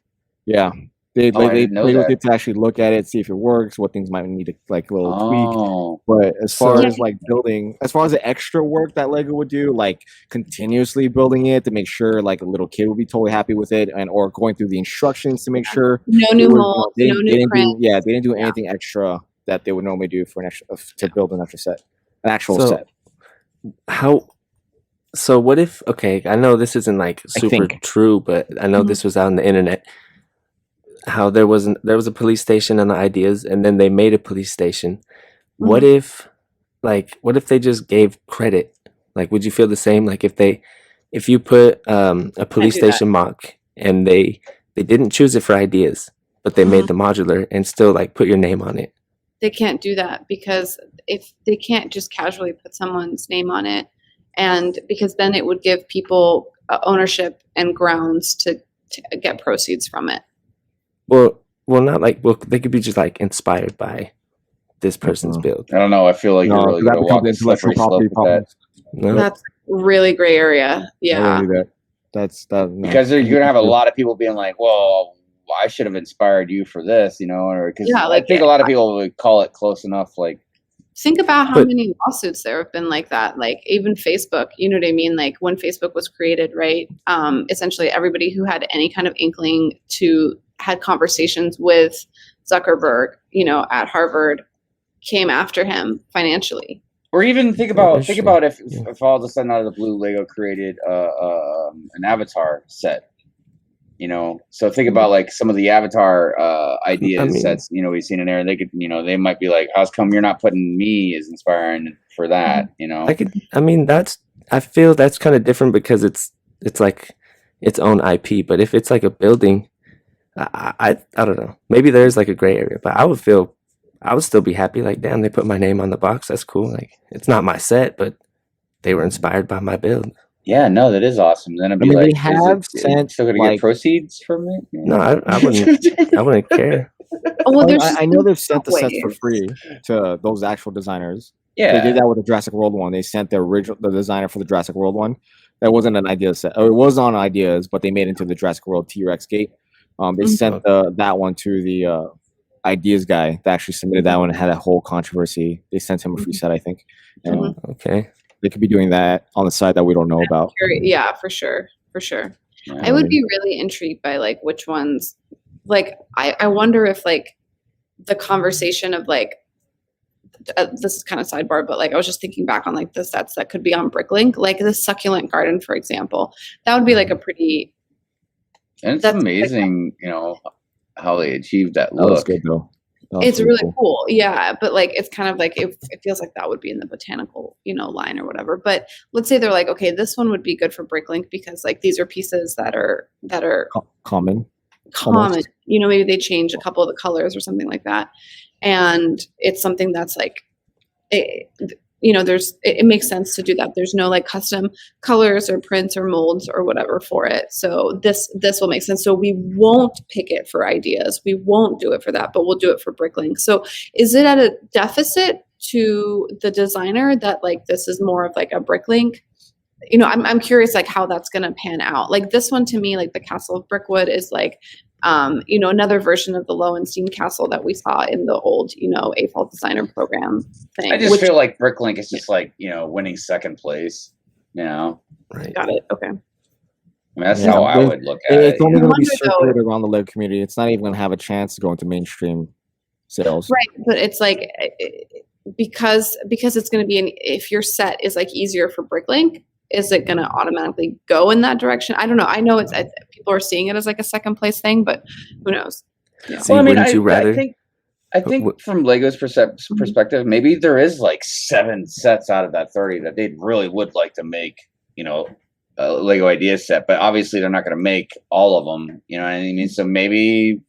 Yeah. They get to actually look at it, see if it works, what things might need a little tweak. But as far as like building, as far as the extra work that Lego would do, like continuously building it to make sure like a little kid would be totally happy with it, and or going through the instructions to make sure no new molds, no new print. They didn't do anything extra that they would normally do for an extra to build an extra set, an actual set. So what if? Okay, I know this isn't like super true, but I know this was out on the internet. How there was a police station on the ideas, and then they made a police station. What if they just gave credit? Like, would you feel the same? Like if you put a police station mock and they didn't choose it for ideas, but they made the modular and still like put your name on it? They can't do that, because if they can't just casually put someone's name on it, and because then it would give people ownership and grounds to get proceeds from it. Well, not like, they could be just like inspired by this person's build. I don't know. I feel like you're really going to walk the slippery slope with that. No? That's really gray area. Yeah. Because you're going to have a lot of people being like, well, I should have inspired you for this, you know, or because I think a lot of people would call it close enough. Like, think about how many lawsuits there have been like that. Like even Facebook, you know what I mean? Like when Facebook was created, right? Essentially everybody who had any kind of inkling had conversations with Zuckerberg, you know, at Harvard, came after him financially. Or even think about if all of a sudden out of the blue Lego created an Avatar set, you know. So think about like some of the Avatar ideas sets, you know, we've seen in there, and they could, you know, they might be like, how's come you're not putting me as inspiring for that, you know? I feel that's kind of different because it's like its own IP. But if it's like a building, I don't know. Maybe there's like a gray area, but I would still be happy. Like, damn, they put my name on the box. That's cool. Like, it's not my set, but they were inspired by my build. Yeah, no, that is awesome. Then I'd be like, still gonna get proceeds from it? Yeah. No, I wouldn't. I wouldn't care. Well, I know they've sent the sets for free to those actual designers. Yeah, they did that with the Jurassic World one. They sent the designer for the Jurassic World one. That wasn't an idea set. It was on ideas, but they made it into the Jurassic World T-Rex gate. They sent that one to ideas guy that actually submitted that one and had that whole controversy. They sent him a free set, I think. And Okay. they could be doing that on the side that we don't know about. Yeah, for sure. Yeah. I would be really intrigued by like which ones, like I wonder if like the conversation of like, this is kind of sidebar, but like I was just thinking back on like the sets that could be on Bricklink, like the succulent garden, for example. That would be like a pretty. And it's amazing, how they achieved that That was look. good though. It's really cool. Yeah. But like, it's kind of like, it feels like that would be in the botanical, line or whatever. But let's say they're like, okay, this one would be good for Bricklink because like these are pieces that are common. Almost. Maybe they change a couple of the colors or something like that. And it's something that's like, it makes sense to do that. There's no like custom colors or prints or molds or whatever for it. So this will make sense. So we won't pick it for ideas. We won't do it for that, but we'll do it for Bricklink. So is it at a deficit to the designer that like this is more of like a Bricklink? I'm curious like how that's going to pan out. Like this one to me, like the Castle of Brickwood is like, another version of the Lowenstein Castle that we saw in the old, AFOL designer program thing. I just feel like Bricklink is just like, winning second place, Right. Got it. Okay. I mean, that's how I would look at it. It's only going to be I wonder, circulated around the Lego community. It's not even going to have a chance to go into mainstream sales. Right. But it's like, because it's going to be if your set is like easier for Bricklink, is it going to automatically go in that direction? I don't know. I know it's people are seeing it as like a second place thing, but who knows? Yeah. So wouldn't you rather? I think from Lego's perspective, maybe there is like 7 sets out of that 30 that they really would like to make, a Lego idea set, but obviously they're not going to make all of them. You know what I mean? So maybe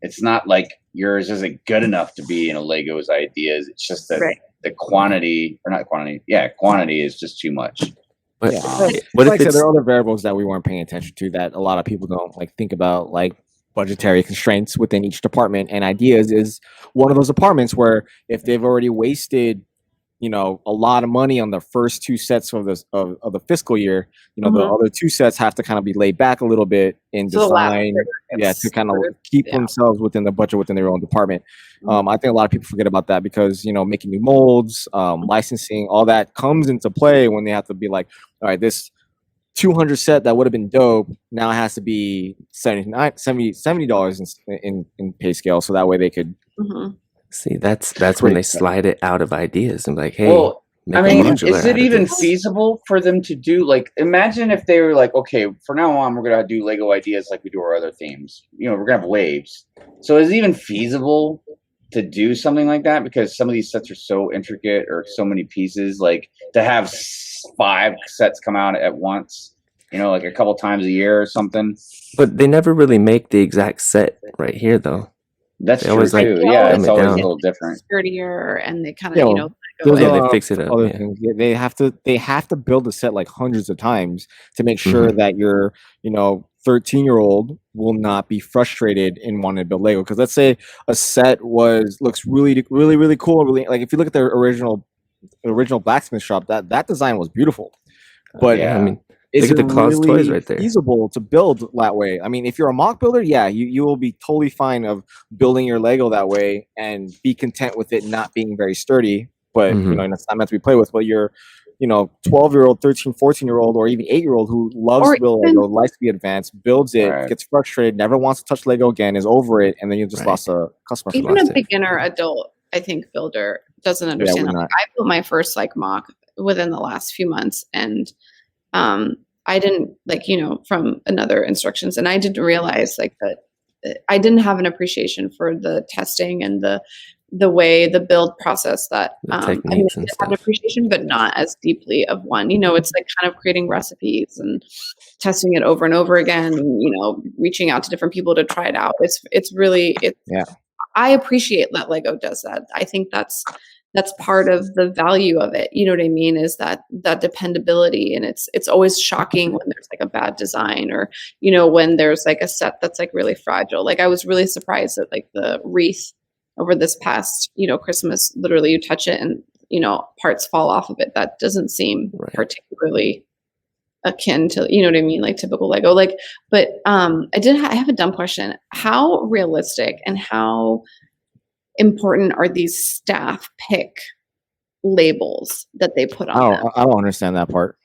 it's not like yours isn't good enough to be in a Lego's ideas. It's just that the quantity is just too much. But what if there are other variables that we weren't paying attention to that a lot of people don't like think about, like budgetary constraints within each department, and ideas is one of those departments where if they've already wasted a lot of money on the first 2 sets of the fiscal year, the other 2 sets have to kind of be laid back a little bit in design, to kind of keep themselves within the budget within their own department. I think a lot of people forget about that because making new molds, licensing, all that comes into play when they have to be like, all right, this 200 set that would have been dope now it has to be $70 in pay scale, so that way they could. See, that's when they slide it out of ideas and like, hey, well, I mean, is it even feasible for them to do? Like, imagine if they were like, okay, from now on, we're gonna do Lego ideas like we do our other themes. We're gonna have waves. So is it even feasible to do something like that? Because some of these sets are so intricate or so many pieces. Like to have 5 sets come out at once, like a couple times a year or something. But they never really make the exact set right here, though. That's true too. Yeah, it's always a little different. Sturdier, and they kind of they fix it up. Other things. They have to build a set like hundreds of times to make sure that your 13-year-old will not be frustrated in wanting to build Lego. Because let's say a set looks really really really cool, really like if you look at their original blacksmith shop, that design was beautiful, but I mean, is look it at the Claus really toys right there. feasible to build that way? I mean, if you're a mock builder, you will be totally fine of building your Lego that way and be content with it not being very sturdy. But it's not meant to be played with. But you're 12-year-old, 13, 14-year-old, or even 8-year-old who loves to build Lego, likes to be advanced, builds it, gets frustrated, never wants to touch Lego again, is over it, and then you just lost a customer. Even a beginner adult, I think, builder doesn't understand that. Like, I built my first mock within the last few months, and I didn't from another instructions, and I didn't realize that I didn't have an appreciation for the testing and the way the build process that I mean, I have an appreciation, but not as deeply of one. It's like kind of creating recipes and testing it over and over again. Reaching out to different people to try it out. It's really I appreciate that Lego does that. I think that's part of the value of it. You know what I mean? Is that dependability, and it's always shocking when there's like a bad design or when there's like a set that's like really fragile. Like I was really surprised that like the wreath over this past Christmas, literally you touch it and parts fall off of it. That doesn't seem particularly akin to what I mean, like typical Lego. Like, but I have a dumb question. How realistic and how important are these staff pick labels that they put on them? I don't understand that part.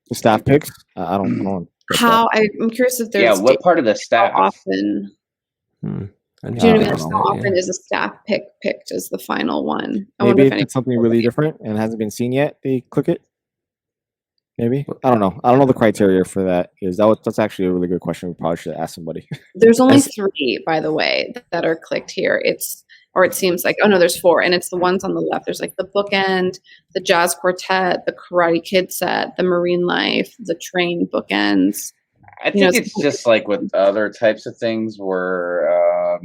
The staff picks. I don't. How I'm curious if there's what part of the staff? How often? Do you know what I mean? How often is a staff pick picked as the final one? Maybe if it's something really different and hasn't been seen yet, they click it. Maybe. I don't know. I don't know the criteria for that. That's actually a really good question. We probably should ask somebody. There's only 3, by the way, that are clicked here. It seems like, oh no, there's 4, and it's the ones on the left. There's like the bookend, the jazz quartet, the Karate Kid set, the marine life, the train bookends. I think it's just like with other types of things where,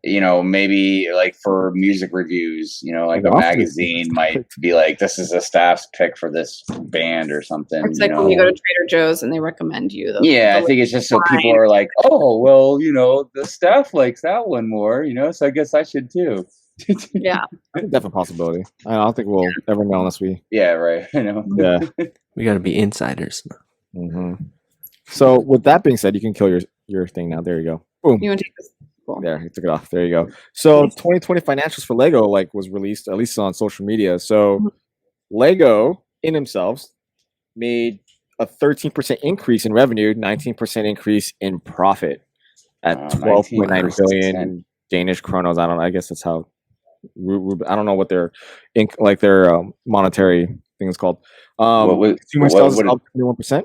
maybe like for music reviews, like a magazine might be like, this is a staff's pick for this band or something. It's like when you go to Trader Joe's and they recommend you. I think it's just so people are like, oh, well, the staff likes that one more, so I guess I should too. Yeah. I think that's a possibility. I don't think we'll ever know unless we. Yeah, right. Yeah. We got to be insiders. Mm-hmm. So with that being said, you can kill your thing now. There you go. Boom. You want to take this? Cool. There, you took it off. There you go. So 2020 financials for Lego was released, at least on social media. So Lego in themselves made a 13% increase in revenue, 19% increase in profit at 12.9 billion Danish kronos. I guess that's how. I don't know what their monetary thing is called. Consumer sales is up 21%.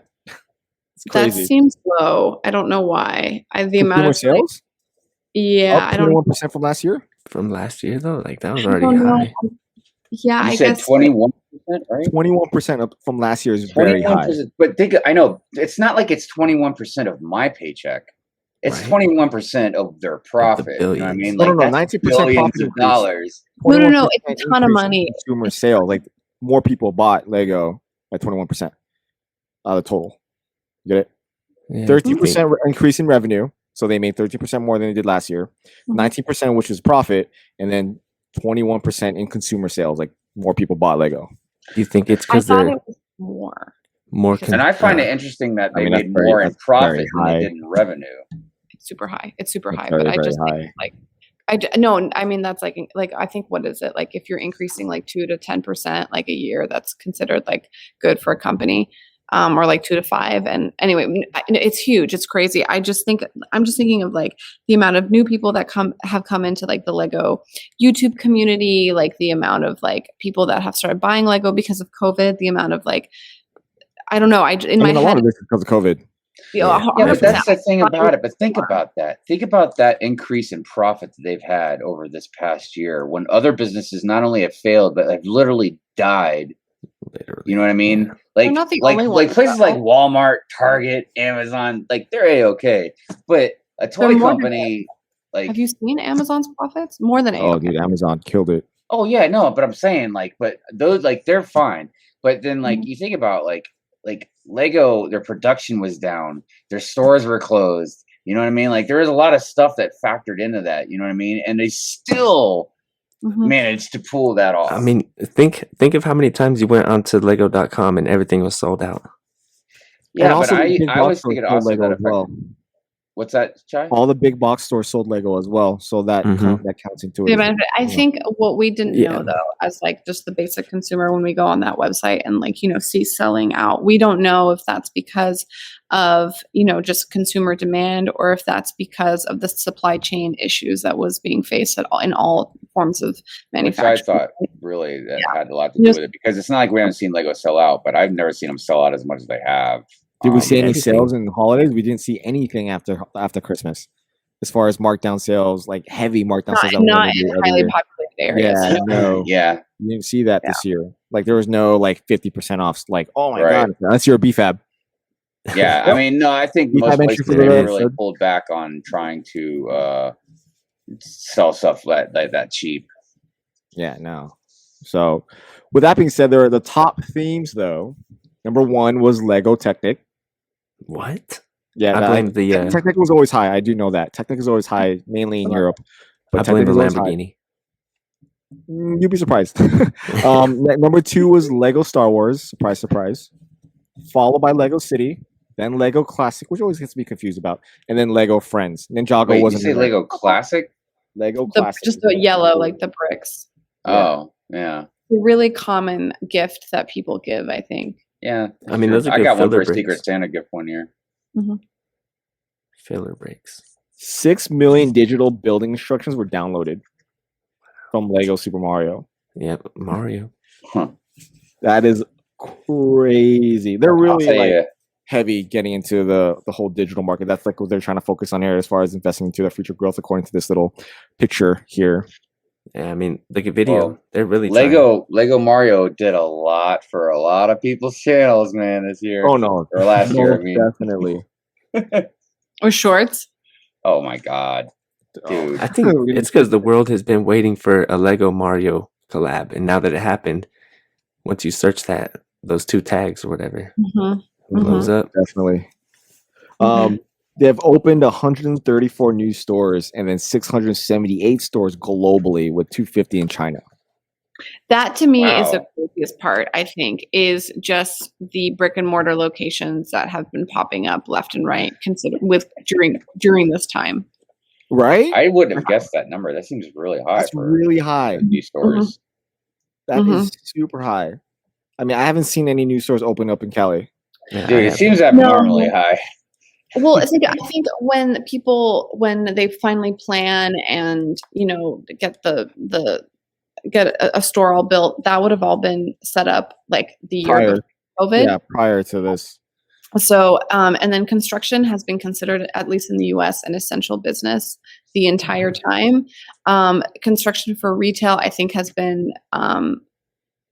That seems low. I don't know why. The amount of sales. I don't. 21% from last year. From last year though, like that was already high. Yeah, I guess 21%, right? 21% up from last year is very high. But I know it's not like it's 21% of my paycheck. It's 21% of their profit. You know what I mean? No, 90% billions of dollars. No, it's a ton of money. Consumer sales, like more people bought Lego at 21% of the total. You get it? Yeah, 13% increase in revenue. So they made 13% more than they did last year. 19%, which is profit, and then 21% in consumer sales. Like more people bought Lego. Do you think it's because they're it was more? And I find it interesting that they made more in profit than they did in revenue. It's super high. It's super high. Very, but I just high. think I mean that's like I think what is it like if you're increasing like 2 to 10% like a year, that's considered like good for a company. Or like 2 to 5. And anyway, it's huge. It's crazy. I'm just thinking of like the amount of new people that have come into like the Lego YouTube community, like the amount of like people that have started buying Lego because of COVID, the amount of like, I don't know. My head, a lot of this is because of COVID. But that's the thing about it. But think about that. Think about that increase in profit that they've had over this past year when other businesses not only have failed, but have literally died. Literally. You know what I mean? Like places like Walmart, Target, Amazon, like they're A-okay. But a toy company, like, have you seen Amazon's profits? More than A-okay. Oh, dude, Amazon killed it. Oh yeah, no, but I'm saying but those they're fine. But then you think about like Lego, their production was down, their stores were closed. You know what I mean? Like there was a lot of stuff that factored into that. You know what I mean? And they still managed to pull that off. I mean, think of how many times you went onto Lego.com and everything was sold out. Yeah, but I was thinking also that affected. What's that, Chai? All the big box stores sold Lego as well, so that counts into it. I think what we didn't know though, as like just the basic consumer, when we go on that website and see selling out, we don't know if that's because of just consumer demand or if that's because of the supply chain issues that was being faced in all forms of manufacturing. Which I thought really that had a lot to do with it because it's not like we haven't seen Lego sell out, but I've never seen them sell out as much as they have. Did we see any sales in the holidays? We didn't see anything after Christmas, as far as markdown sales, like heavy markdown sales. Not in highly populated areas. Yeah, no. Yeah, you didn't see that this year. Like there was no 50% off. Like, oh my god, unless you're a BFAB. Yeah, I mean, no, I think most places really pulled back on trying to sell stuff that cheap. Yeah, no. So, with that being said, there are the top themes though. Number 1 was Lego Technic. What? Yeah, I blame the Technic was always high. I do know that Technic is always high, mainly in Europe. But I blame the Lamborghini. You'd be surprised. Number 2 was Lego Star Wars. Surprise, surprise. Followed by Lego City, then Lego Classic, which always gets me confused about, and then Lego Friends. Ninjago wasn't. You say Lego Classic? Lego classic. Just the yellow, like the bricks. Oh, yeah. A really common gift that people give, I think. Yeah. I mean, those are I good got one for filler a Secret bricks. Santa gift one year. Mm-hmm. Filler bricks. 6 million digital building instructions were downloaded from Lego Super Mario. Yep, Mario. Huh. That is crazy. They're really I'll tell like you, heavy getting into the whole digital market. That's like what they're trying to focus on here as far as investing into their future growth, according to this little picture here. Yeah, I mean, look at video. Well, They're really Lego Mario did a lot for a lot of people's channels, man, this year. Oh no, Or last year, I mean. definitely. Or shorts. Oh my God, dude. I think it's because the world has been waiting for a Lego Mario collab, and now that it happened, once you search those 2 tags or whatever, Mm-hmm. it blows up. Definitely. They have opened 134 new stores and then 678 stores globally, with 250 in China. That to me is the Wow. craziest part, I think, is just the brick and mortar locations that have been popping up left and right during this time. Right? I wouldn't have guessed that number. That seems really high That's for really high. new stores. That is super high. I mean, I haven't seen any new stores open up in Cali. Yeah, Dude, it seems abnormally high. Well, I think when they finally plan and get get a store all built, that would have all been set up like the year before COVID. Yeah, prior to this. So, and then construction has been considered, at least in the US, an essential business the entire time. Construction for retail, I think, has been,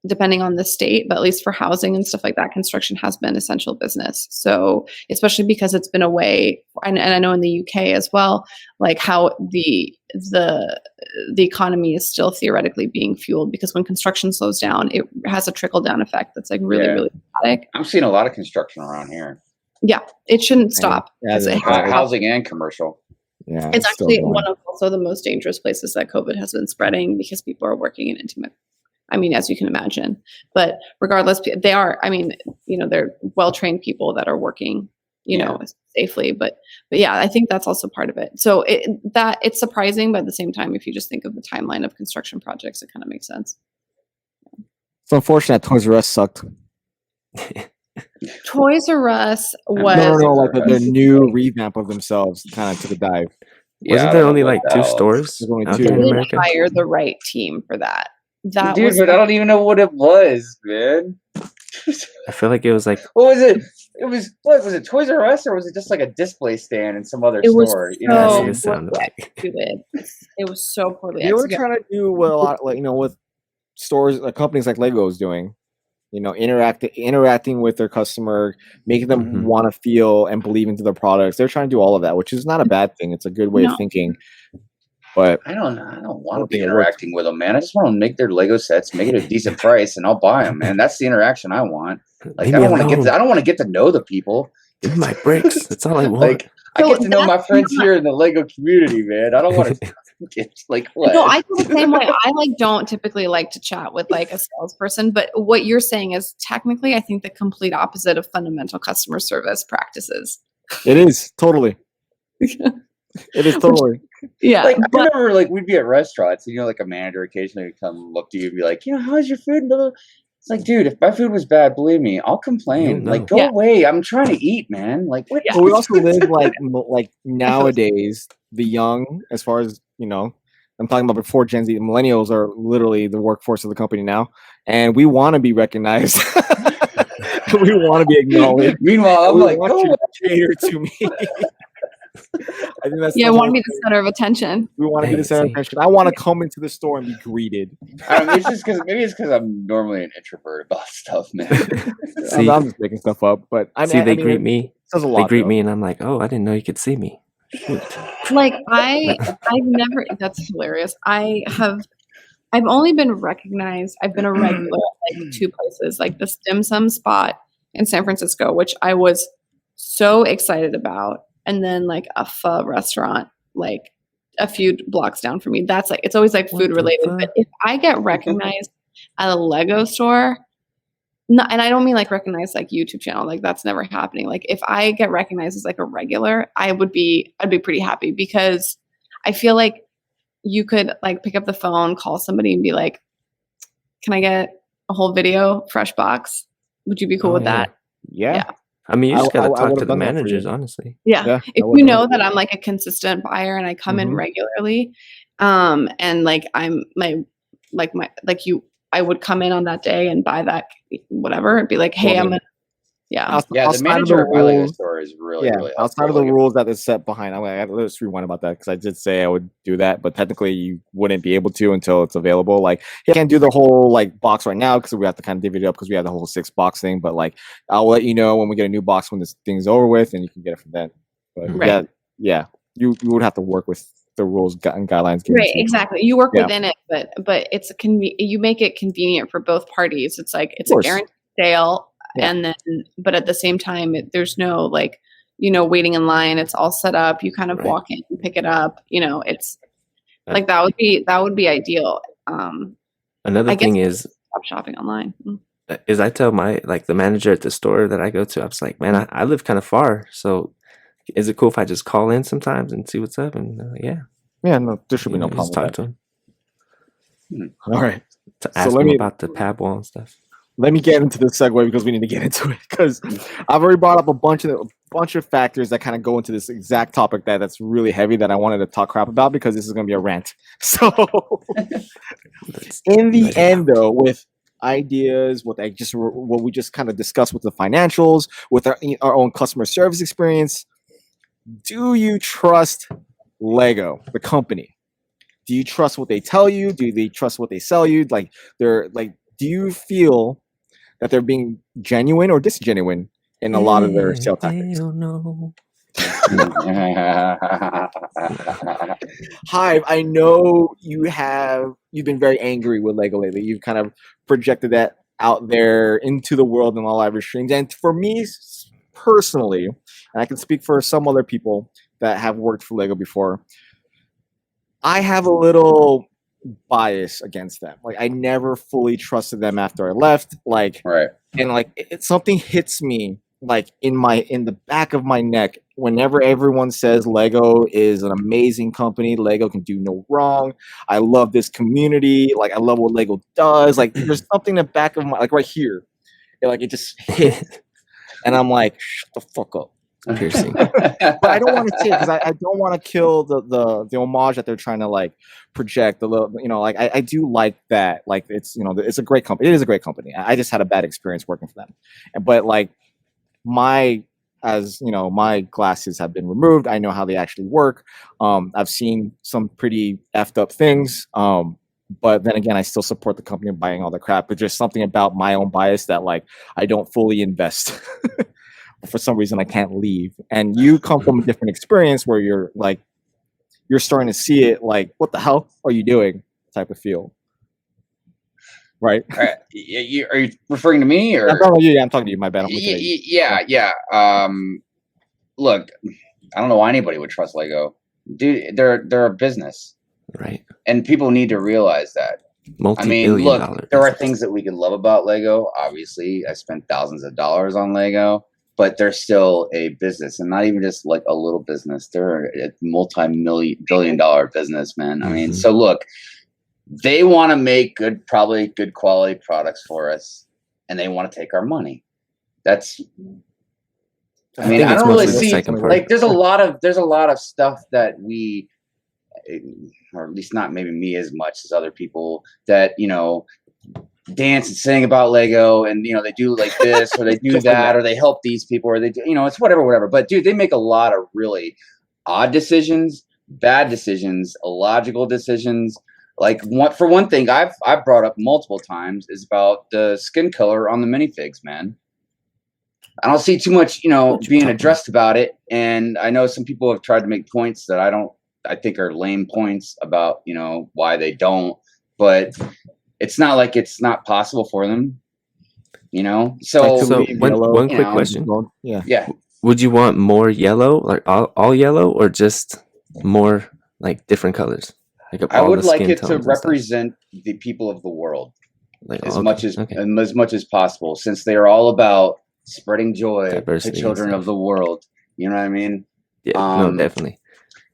depending on the state, but at least for housing and stuff like that, construction has been essential business. So, especially because it's been away, and I know in the UK as well, like how the economy is still theoretically being fueled, because when construction slows down, it has a trickle down effect that's like really, really dramatic. I'm seeing a lot of construction around here. Yeah, it shouldn't stop. Yeah, Housing and commercial. Yeah, it's actually one of also the most dangerous places that COVID has been spreading, because people are working in intimate. I mean, as you can imagine, but regardless, they are, I mean, they're well-trained people that are working, safely, but yeah, I think that's also part of it. So it's surprising, but at the same time, if you just think of the timeline of construction projects, it kind of makes sense. It's unfortunate Toys R Us sucked. Toys R Us was no, like their new revamp of themselves kind of took a dive. Wasn't there only like 2 stores? There's only out 2. there in didn't America? hire the right team for that. Dude, but I don't even know what it was, man. I feel like it was like, What was it? It was, what was it, Toys R Us, or was it just like a display stand in some other It was store? that's so what it sounded like. executed. It was so poorly They were executed. trying to do what a lot, like with stores, companies like Lego is doing. Interacting with their customer, making them want to feel and believe into their products. They're trying to do all of that, which is not a bad thing. It's a good way of thinking. But I don't want to be interacting with them, man. I just want to make their Lego sets, make it a decent price, and I'll buy them, man. That's the interaction I want. Like, I don't want to get to know the people. Give me my bricks. That's all I want. Like, I get to know my friends here in the Lego community, man. I don't want to get like what? No, I feel the same way. I don't typically like to chat with like a salesperson, but what you're saying is technically, I think, the complete opposite of fundamental customer service practices. it is totally. It is totally. Yeah. Like, I remember, like, we'd be at restaurants, and like a manager occasionally would come look to you and be like, how's your food? It's like, dude, if my food was bad, believe me, I'll complain. No. Like, go away. I'm trying to eat, man. Like, what? But we also live like nowadays, the young, as far as I'm talking about before Gen Z, millennials are literally the workforce of the company now, and we want to be recognized. We want to be acknowledged. Meanwhile, I'm like, oh, cater to me. I think that's I want to be the center of attention. We want to be the center of attention. I want to come into the store and be greeted. I don't know, maybe it's because I'm normally an introvert about stuff, man. I'm just making stuff up, but they greet me. Says a lot, they greet me, and I'm like, oh, I didn't know you could see me. Shoot. Like I've never. That's hilarious. I've only been recognized. I've been a regular at like 2 places, like this dim sum spot in San Francisco, which I was so excited about. And then like a pho restaurant, like a few blocks down from me. That's like, it's always like food related. But if I get recognized at a Lego store, and I don't mean like recognized like YouTube channel, like that's never happening. Like if I get recognized as like a regular, I'd be pretty happy, because I feel like, you could like pick up the phone, call somebody and be like, can I get a whole video fresh box? Would you be cool with that? Yeah. I mean, you just gotta talk to the done that for managers, you. honestly. Yeah. If you know that I'm like a consistent buyer and I come in regularly, and like I would come in on that day and buy that whatever and be like, hey, I'm gonna the manager of my Lego store is really outside of the rules that is set behind. Let's rewind about that because I did say I would do that, but technically you wouldn't be able to until it's available. Like, you can't do the whole like box right now because we have to kind of divvy it up because we have the whole 6 box thing. But like, I'll let you know when we get a new box when this thing's over with, and you can get it from then. But you would have to work with the rules and guidelines. Right, exactly. You work within it, but it's you make it convenient for both parties. It's like it's a guaranteed sale. Yeah. And then, but at the same time, there's no like, waiting in line. It's all set up. You kind of walk in and pick it up. It's like that would be ideal. Another thing is stop shopping online. Is I tell the manager at the store that I go to, I was like, man, I live kind of far, so is it cool if I just call in sometimes and see what's up? And no, there should be no problem. Talk to him. All right, to ask him about the pad wall and stuff. Let me get into the segue because we need to get into it because I've already brought up a bunch of factors that kind of go into this exact topic that's really heavy that I wanted to talk crap about because this is going to be a rant. So in the end, though, with ideas, what we just kind of discussed with the financials, with our own customer service experience, do you trust Lego, the company? Do you trust what they tell you? Do they trust what they sell you? Like, do you feel that they're being genuine or disgenuine in a lot of their sales tactics? Hive, I know you've been very angry with Lego lately. You've kind of projected that out there into the world in all live streams. And for me personally, and I can speak for some other people that have worked for Lego before, I have a little bias against them. Like, I never fully trusted them after I left. And something hits me like in the back of my neck whenever everyone says Lego is an amazing company. Lego can do no wrong. I love this community. Like, I love what Lego does. Like, there's something in the back of my, like right here, it just hit, and I'm like, shut the fuck up. Piercing. But I don't want to say it because I don't want to kill the homage that they're trying to like project. I do like that. Like, it's it's a great company. It is a great company. I just had a bad experience working for them, but like my glasses have been removed. I know how they actually work. I've seen some pretty effed up things. But then again, I still support the company buying all the crap. But there's something about my own bias that like I don't fully invest. For some reason I can't leave. And you come from a different experience where you're starting to see it like, what the hell are you doing type of feel, right? Are you referring to me or? I'm talking to you. Yeah, I'm talking to you. My bad. Yeah. Look, I don't know why anybody would trust Lego, dude. They're a business, right? And people need to realize that. Look, there are things that we can love about Lego. Obviously, I spent thousands of dollars on Lego. But they're still a business, and not even just like a little business. They're a multi-billion-dollar business, man. I mean, so look, they want to make probably good quality products for us, and they want to take our money. I don't really see like there's a lot of stuff that we, or at least not maybe me as much as other people that dance and sing about Lego, and they do like this or they do that or they help these people or they do it's whatever. But dude, they make a lot of really odd decisions, bad decisions, illogical decisions. Like, for one thing, I've brought up multiple times is about the skin color on the minifigs, man. I don't see too much being addressed about it, and I know some people have tried to make points that I think are lame points about why they don't, but it's not like it's not possible for them, So one quick question. Yeah. Would you want more yellow, like all yellow, or just more like different colors? Like I would like it to represent the people of the world as much as possible, since they are all about spreading joy to children of the world. You know what I mean? Yeah, no, definitely.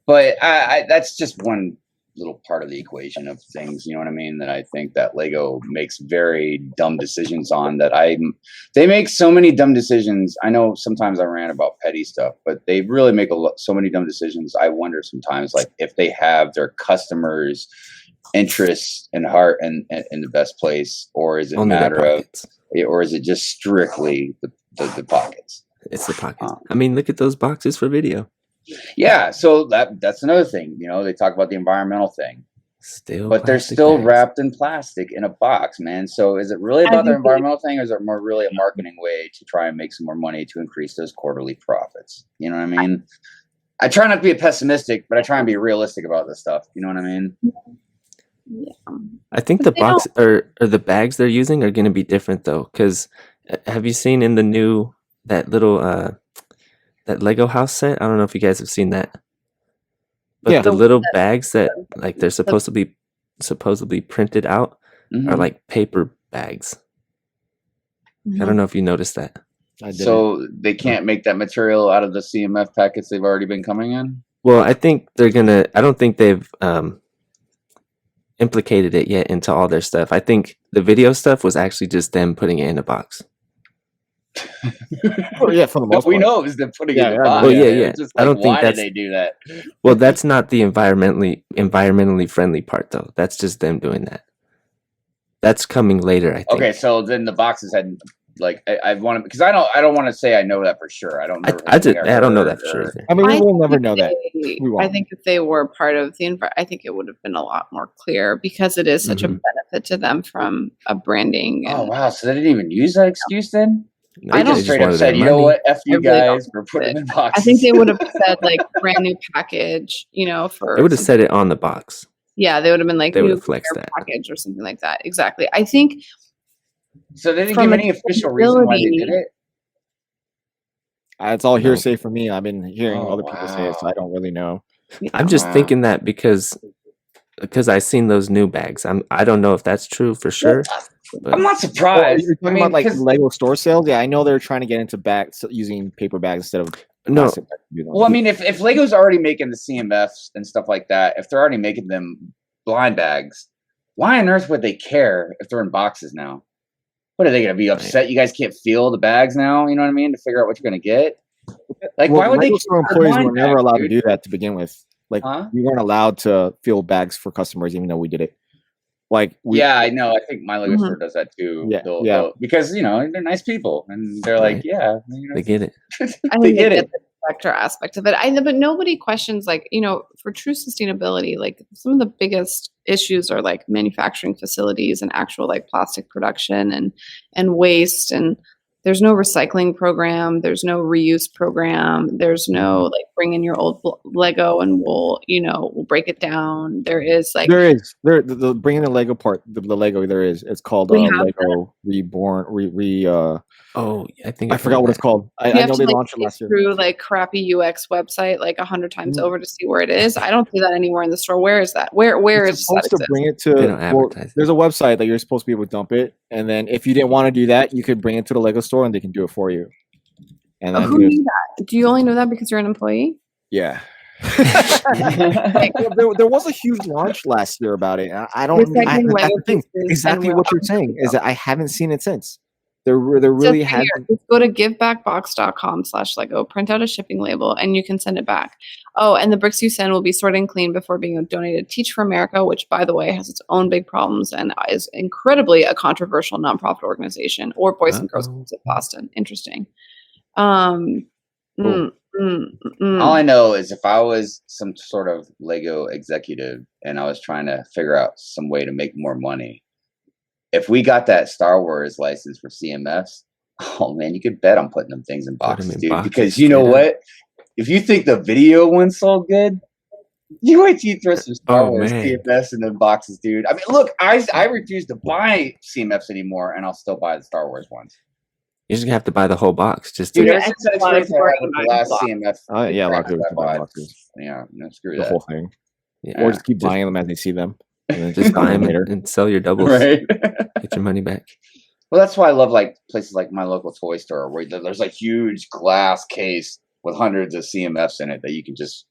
But I that's just one little part of the equation of things. You know what I mean? That I think that Lego makes very dumb decisions on. They make so many dumb decisions. I know sometimes I rant about petty stuff, but they really make so many dumb decisions. I wonder sometimes, like, if they have their customers' interests and heart in the best place, or is it a matter of, or is it just strictly the pockets? It's the pockets. I mean, look at those boxes for video. Yeah, so that's another thing. You know, they talk about the environmental thing, but they're still bags. wrapped in plastic in a box, man. So is it really about the environmental thing, or is it more really a marketing way to try and make some more money to increase those quarterly profits? You know what I mean? I try not to be pessimistic, but I try and be realistic about this stuff. You know what I mean? Yeah. I think the box or the bags they're using are going to be different though, because have you seen in the new that little that Lego house set? I don't know if you guys have seen that, but the little bags that like they're supposedly printed out are like paper bags. I don't know if you noticed that. So they can't make that material out of the CMF packets they've already been coming in? Well, I think I don't think they've implicated it yet into all their stuff. I think the video stuff was actually just them putting it in a box. Yeah, for the most part. We know it was them putting it in a box. Well, yeah. Just I don't think why that's. Did they do that? Well, that's not the environmentally friendly part, though. That's just them doing that. That's coming later, I think. Okay, so then the boxes had like I want to, because I don't want to say I know that for sure. I don't know. I don't know that for sure. I mean, we will never know that. I think if they were part of the I think it would have been a lot more clear, because it is such a benefit to them from a branding. Oh wow! So they didn't even use that excuse then? No, I just straight up said, you know what, F you guys, we're putting them in boxes. I think they would have said like brand new package, you know, for. They would have said it on the box. Yeah, they would have been like they would new have flexed that package or something like that. Exactly. I think. So they didn't give any official reason why they did it. It's all hearsay for me. I've been hearing other people say it, so I don't really know. I'm just thinking that because I seen those new bags. I don't know if that's true for sure. But I'm not surprised. You're talking about like Lego store sales? Yeah, I know they're trying to get into bags using paper bags instead of plastic bags. Well, I mean, if Lego's already making the CMFs and stuff like that, if they're already making them blind bags, why on earth would they care if they're in boxes now? What are they going to be upset? You guys can't feel the bags now, you know what I mean, to figure out what you're going to get? Like, why would Lego they? Store employees were never allowed to do that to begin with. Like, we weren't allowed to fill bags for customers, even though we did it. Like, yeah, I know. I think my Lego store does that too. Yeah, they'll, because you know they're nice people, and they're like, yeah, you know, they get it. they get it. The sector aspect of it, but nobody questions, like, you know, for true sustainability, like some of the biggest issues are like manufacturing facilities and actual like plastic production and waste, and there's no recycling program, there's no reuse program, there's no like bring in your old Lego and we'll break it down. There is the bringing the Lego part, the Lego there is. It's called Lego Reborn. I forgot what it's called. I know they launched it last year. Through like crappy UX website like 100 times over to see where it is. I don't see that anywhere in the store. Where is that? Where is supposed to bring it to? There's a website that you're supposed to be able to dump it, and then if you didn't want to do that, you could bring it to the Lego store and they can do it for you. And then who knew that? Do you only know that because you're an employee? Yeah. there was a huge launch last year about it. I don't. That's the thing. Exactly what you're saying is that I haven't seen it since. There really has. Just go to givebackbox.com/Lego, print out a shipping label, and you can send it back. Oh, and the bricks you send will be sorted and cleaned before being donated to Teach for America, which, by the way, has its own big problems and is incredibly a controversial nonprofit organization, or Boys and Girls Clubs of Boston. Interesting. All I know is if I was some sort of Lego executive and I was trying to figure out some way to make more money, if we got that Star Wars license for CMFs, oh man, you could bet I'm putting them things in boxes, dude. Because you know what? If you think the video one sold good, you wait till you throw some Star Wars CMFs in the boxes, dude. I mean, look, I refuse to buy CMFs anymore, and I'll still buy the Star Wars ones. You're just gonna have to buy the whole box. Just dude, that's the last CMF. Yeah, a lot of people buy boxes. Yeah, no, screw the that. whole thing. Yeah. Or just keep buying them as they see them. And then just buy them later and sell your doubles. Right. Get your money back. Well, that's why I love like places like my local toy store where there's like huge glass case with hundreds of CMFs in it that you can just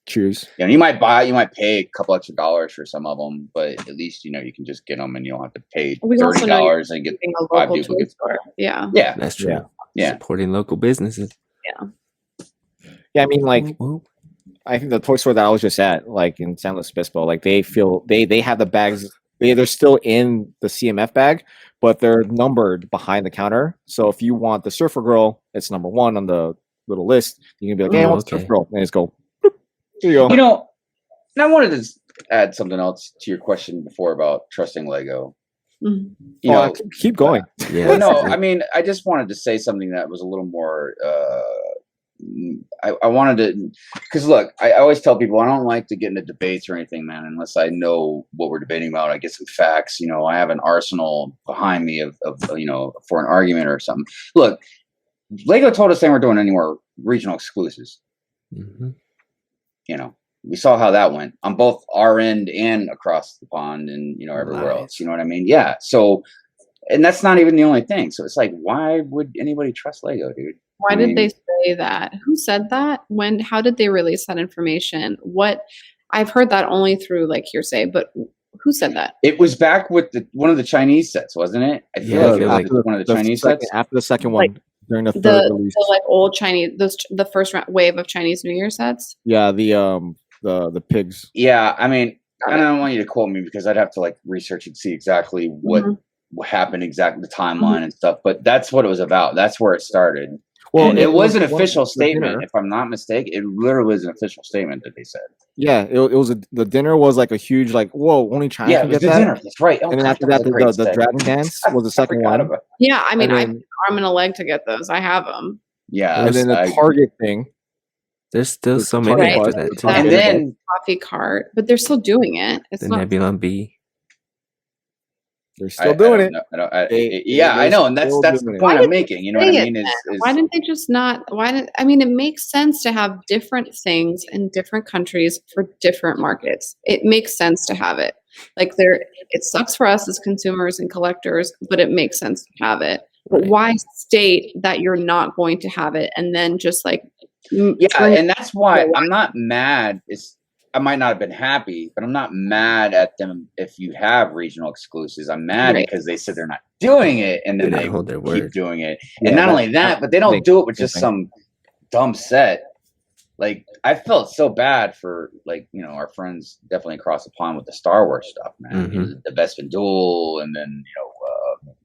choose. You know, you might pay a couple extra dollars for some of them, but at least you know you can just get them and you don't have to pay $30 and get a 5 local people. toy store. Yeah, That's true. Yeah. Supporting local businesses. Yeah, I mean, like, I think the toy store that I was just at, like in San Luis Obispo, like they feel they have the bags. They're still in the CMF bag, but they're numbered behind the counter. So if you want the Surfer Girl, it's number 1 on the little list. You can be like, "Hey, I want the Surfer Girl," and just go. Here you go. You know, and I wanted to add something else to your question before about trusting Lego. Mhm. You know, keep going. Yeah. well, no, I mean, I just wanted to say something that was a little more. I wanted to, because look, I always tell people I don't like to get into debates or anything, man, unless I know what we're debating about. I get some facts. You know, I have an arsenal behind me of you know, for an argument or something. Look, Lego told us they weren't doing any more regional exclusives. Mm-hmm. You know, we saw how that went on both our end and across the pond and, you know, everywhere else. You know what I mean? Yeah. So, and that's not even the only thing. So it's like, why would anybody trust Lego, dude? Why did they say that? Who said that? When? How did they release that information? What? I've heard that only through like hearsay, but who said that? It was back with one of the Chinese sets, wasn't it? I feel like it was like one of the Chinese sets. After the second one, during the third release. The like old Chinese, the first wave of Chinese New Year sets. Yeah, the pigs. Yeah, I mean, I don't want you to quote me because I'd have to like research and see exactly what happened, exactly the timeline and stuff. But that's what it was about. That's where it started. Well, and it was an official statement, if I'm not mistaken. It literally was an official statement that they said. Yeah, it was the dinner was like a huge like, whoa, only China can get that. Dinner. That's right. And then after that, the dragon dance was the second one. Yeah, I mean, I put an arm and a leg to get those. I have them. Yeah, and then the Target thing. There's still so many after that too. And then coffee cart, but they're still doing it. It's the not Nebulon B. They're still doing it. I know, and that's the point I'm making. You know what I mean? Why didn't they just not? I mean, it makes sense to have different things in different countries for different markets. It makes sense to have it. Like it sucks for us as consumers and collectors, but it makes sense to have it. But why state that you're not going to have it and then just like and that's why I'm not mad. I might not have been happy, but I'm not mad at them if you have regional exclusives. I'm mad because they said they're not doing it, and then they hold their keep word. doing it. And not only that, but they don't do it with just some dumb set. Like, I felt so bad for, like, you know, our friends definitely across the pond with the Star Wars stuff, man. Mm-hmm. The Bespin Duel, and then,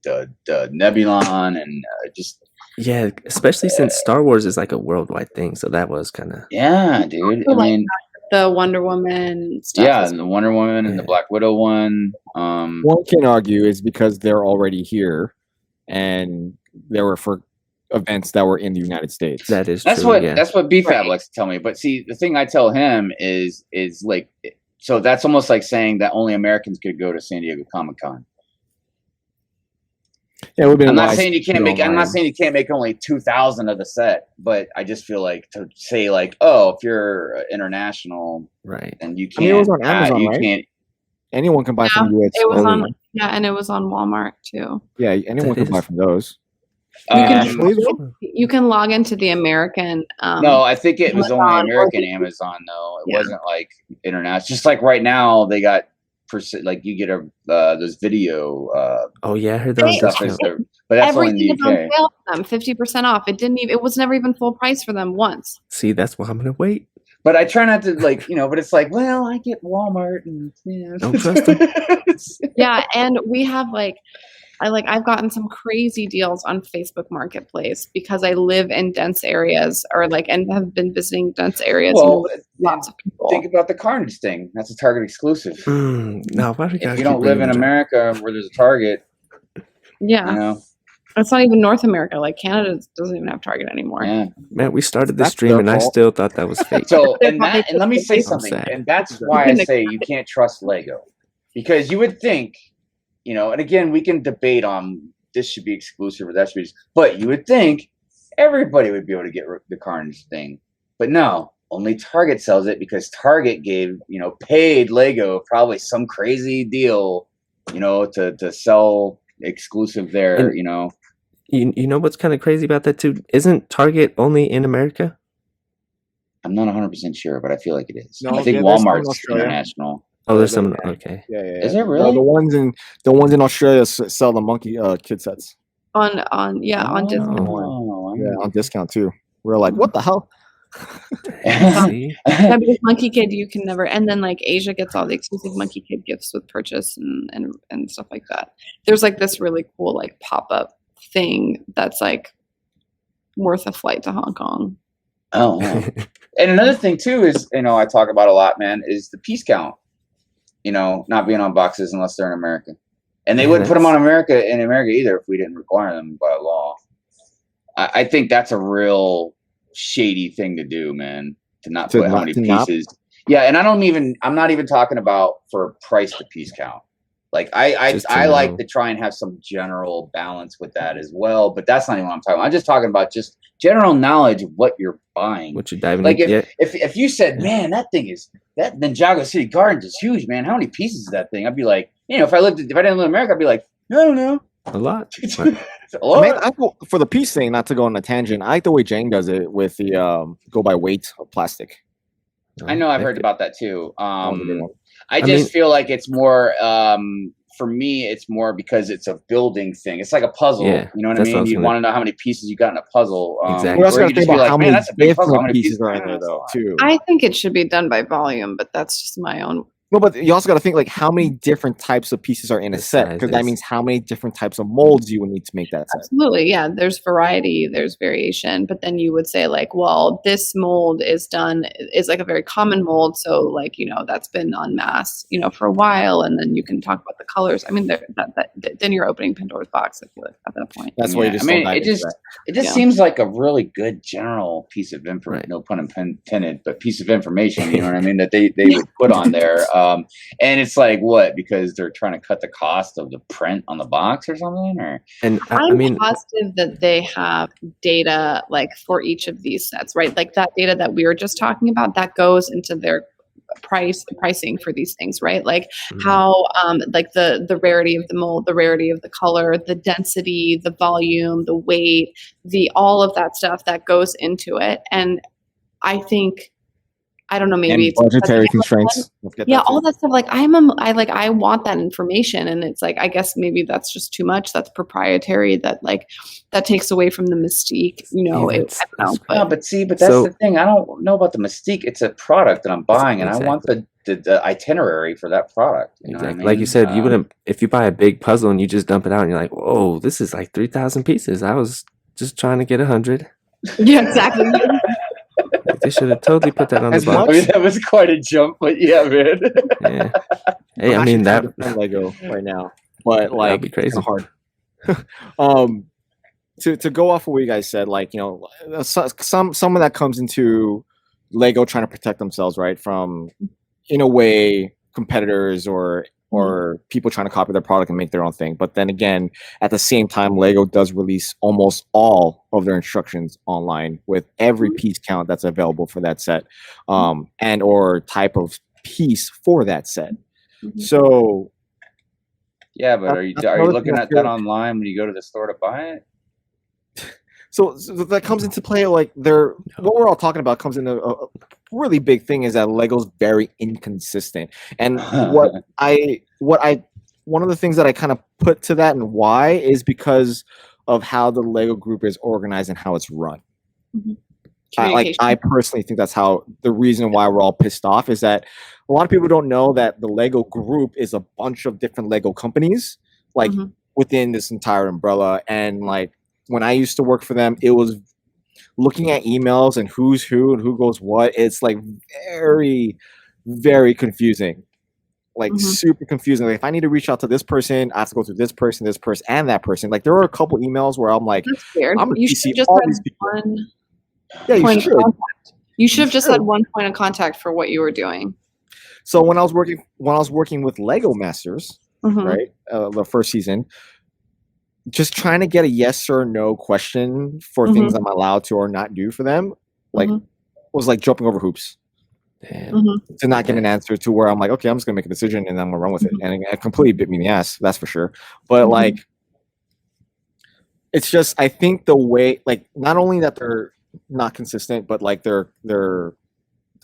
you know, the Nebulon, and just... Yeah, especially since Star Wars is like a worldwide thing, so that was kind of... Yeah, dude. I mean... The Wonder Woman stuff. Yeah, and the Wonder Woman and the Black Widow one. One can argue is because they're already here, and they were for events that were in the United States. That's true, that's what BFAB likes to tell me. But see, the thing I tell him is like, so that's almost like saying that only Americans could go to San Diego Comic-Con. Yeah, I'm not saying you can't make. I'm not saying you can't make only 2,000 of the set, but I just feel like to say like, oh, if you're international, right, and you can't. I mean, it was on Amazon, you right? Can't. Anyone can buy from US. It was on. Yeah, and it was on Walmart too. Yeah, anyone can buy from those. You can log into the American. No, I think it was only American Amazon though. It wasn't like international. Just like right now, they got. Like you get those video. Oh yeah, I heard that. But that's everything only in the UK. is on sale for them, 50% off. It was never even full price for them once. See, that's why I'm gonna wait. But I try not to but it's like, well, I get Walmart and don't trust them. Yeah, and we have I've gotten some crazy deals on Facebook Marketplace because I live in dense areas and have been visiting dense areas with lots of people. Think about the Carnage thing. That's a Target exclusive. No, why do if you don't live in America where there's a Target. Yeah. You know? It's not even North America. Like Canada doesn't even have Target anymore. Yeah. Man, we started the stream and I still thought that was fake. So and let me say something. And that's why I say you can't trust Lego. Because you would think, you know, and again, we can debate on this should be exclusive or that should be, but you would think everybody would be able to get the Carnage thing. But no, only Target sells it because Target paid Lego probably some crazy deal, to sell exclusive there, and You know what's kind of crazy about that too? Isn't Target only in America? I'm not 100% sure, but I feel like it is. No, I think yeah, there's some in Walmart's Australia. international. Oh, there's some. Okay. Yeah. Is there really? The ones in Australia sell the monkey kid sets. On discount. On discount too. We're like, what the hell? See? Yeah, because Monkey Kid you can never, and then like Asia gets all the exclusive Monkey Kid gifts with purchase and stuff like that. There's like this really cool like pop-up thing that's like worth a flight to Hong Kong. Oh, wow. And another thing too is, I talk about a lot, man, is the piece count. Not being on boxes unless they're in America, and they wouldn't put them on America either if we didn't require them by law. I think that's a real shady thing to do, man. To not put how many pieces. Yeah, and I'm not even talking about for price to piece count. Like I like to try and have some general balance with that as well, but that's not even what I'm talking about. I'm just talking about just general knowledge of what you're buying. What you're diving like into. If you said, man, that Ninjago City Gardens is huge, man. How many pieces is that thing? I'd be like, if I didn't live in America, I'd be like, I don't know. A lot. I mean, for the piece thing, not to go on a tangent, I like the way Jane does it with the go by weight of plastic. I know I've heard about that too. I just feel like it's more for me. It's more because it's a building thing. It's like a puzzle. Yeah, you know what I mean? You want to know how many pieces you got in a puzzle. Exactly. We're also going to think about how many different pieces are in there, though. Too. I think it should be done by volume, but that's just my own. No, but you also got to think like how many different types of pieces are in a set, because that means how many different types of molds you would need to make that set. Absolutely, yeah. There's variety, there's variation, but then you would say like, well, this mold is like a very common mold, so like that's been en masse, for a while, and then you can talk about the colors. I mean, then you're opening Pandora's box. I feel like at that point. That's why you just. It just seems like a really good general piece of information. Right. No pun intended, but piece of information. You know what I mean? That they would put on there. And it's like what? Because they're trying to cut the cost of the print on the box or something, or. And I'm positive that they have data like for each of these sets, right? Like that data that we were just talking about that goes into their pricing for these things, right? Like how like the rarity of the mold, the rarity of the color, the density, the volume, the weight, all of that stuff that goes into it. And I think. I don't know, maybe it's budgetary constraints. Yeah, all that stuff. Like I want that information, and it's like I guess maybe that's just too much. That's proprietary. That takes away from the mystique. But that's the thing. I don't know about the mystique. It's a product that I'm buying, and I want the itinerary for that product. You know what I mean? Like you said, you wouldn't if you buy a big puzzle and you just dump it out, and you're like, whoa, this is like 3,000 pieces. I was just trying to get 100. Yeah, exactly. They should have totally put that on the box. I mean, that was quite a jump, but yeah, man. Yeah. Hey, I mean that Lego right now, but like that'd be crazy. Hard. To go off of what you guys said, like some of that comes into Lego trying to protect themselves, right, from in a way competitors or people trying to copy their product and make their own thing. But then again, at the same time, Lego does release almost all of their instructions online with every piece count that's available for that set, and or type of piece for that set. So, yeah, but are you looking at that online when you go to the store to buy it? So that comes into play, like what we're all talking about comes into a really big thing is that Lego's very inconsistent. And one of the things that I kind of put to that and why is because of how the Lego group is organized and how it's run. I personally think that's the reason why we're all pissed off is that a lot of people don't know that the Lego group is a bunch of different Lego companies, like within this entire umbrella. And like, when I used to work for them, it was looking at emails and who's who and who goes what. It's like very, very confusing, like super confusing. Like if I need to reach out to this person, I have to go through this person, and that person. Like there were a couple emails where I'm like, that's weird. I'm you should just have one. Yeah, you should. You should have just had one point of contact for what you were doing. So when I was working with Lego Masters, right, the first season. Just trying to get a yes or no question for things I'm allowed to or not do for them, like was like jumping over hoops. To not get an answer to where I'm like, okay, I'm just gonna make a decision and I'm gonna run with it, and it completely bit me in the ass. That's for sure. But like, it's just I think the way, like, not only that they're not consistent, but like their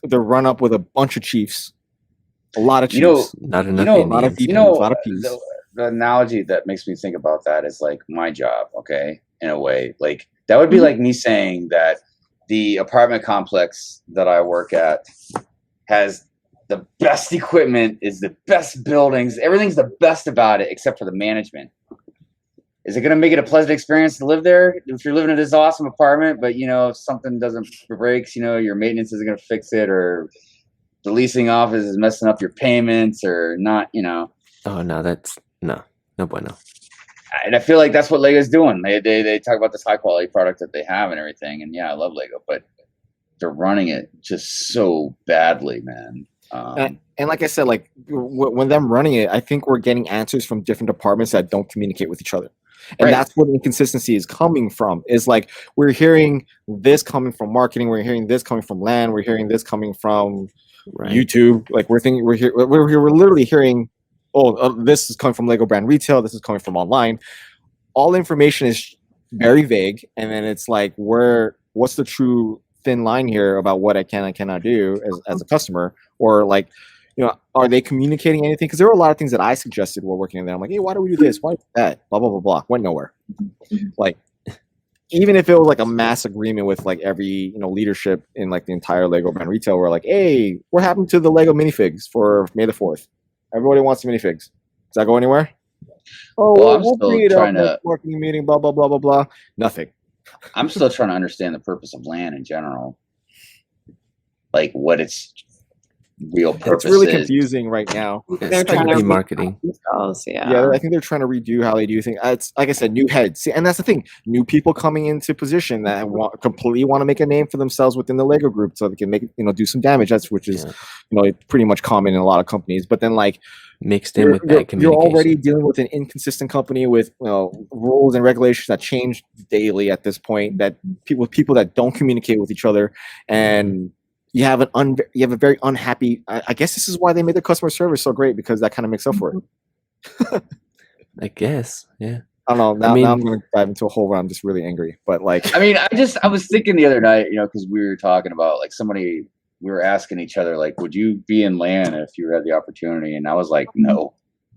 the run up with a bunch of chiefs, a lot of chiefs, not enough a lot of Indians. people, a lot of peas. The analogy that makes me think about that is like my job, okay? In a way, like that would be like me saying that the apartment complex that I work at has the best equipment, is the best buildings, everything's the best about it except for the management. Is it going to make it a pleasant experience to live there if you're living in this awesome apartment, but if something doesn't breaks, your maintenance isn't going to fix it, or the leasing office is messing up your payments, or not, Oh no, that's no bueno. And I feel like that's what Lego's doing. They talk about this high quality product that they have and everything, and I love Lego, but they're running it just so badly, man. And like I said, like when them running it, I think we're getting answers from different departments that don't communicate with each other. And that's where the inconsistency is coming from. Is like we're hearing this coming from marketing, we're hearing this coming from land, we're hearing this coming from YouTube. Like we're literally hearing, this is coming from Lego brand retail, this is coming from online. All information is very vague, and then it's like what's the true thin line here about what I can and cannot do as a customer, or like are they communicating anything? Because there were a lot of things that I suggested while working in there. I'm like, hey, why do we do this? Why do that? Blah blah blah blah. Went nowhere. Like even if it was like a mass agreement with like every leadership in like the entire Lego brand retail, we're like, hey, what happened to the Lego minifigs for May the 4th? Everybody wants the minifigs. Does that go anywhere? Oh, well, we'll bring it up next marketing meeting. Blah blah blah blah blah. Nothing. I'm still trying to understand the purpose of land in general, like what its real purpose. It's really confusing right now. They're trying to be marketing. Yeah, I think they're trying to redo how they do things. It's like I said, new heads. See, and that's the thing: new people coming into position that completely want to make a name for themselves within the Lego group, so they can make do some damage. Which is pretty much common in a lot of companies. But then like mixed in with bad communication, you're already dealing with an inconsistent company with rules and regulations that change daily at this point. That people that don't communicate with each other, and you have a very unhappy. I guess this is why they made their customer service so great, because that kind of makes up for it. I guess, yeah. I don't know. Now I'm going to dive into a hole where I'm just really angry. But like, I was thinking the other night, because we were talking about like we were asking each other, like, would you be in LAN if you had the opportunity? And I was like, no,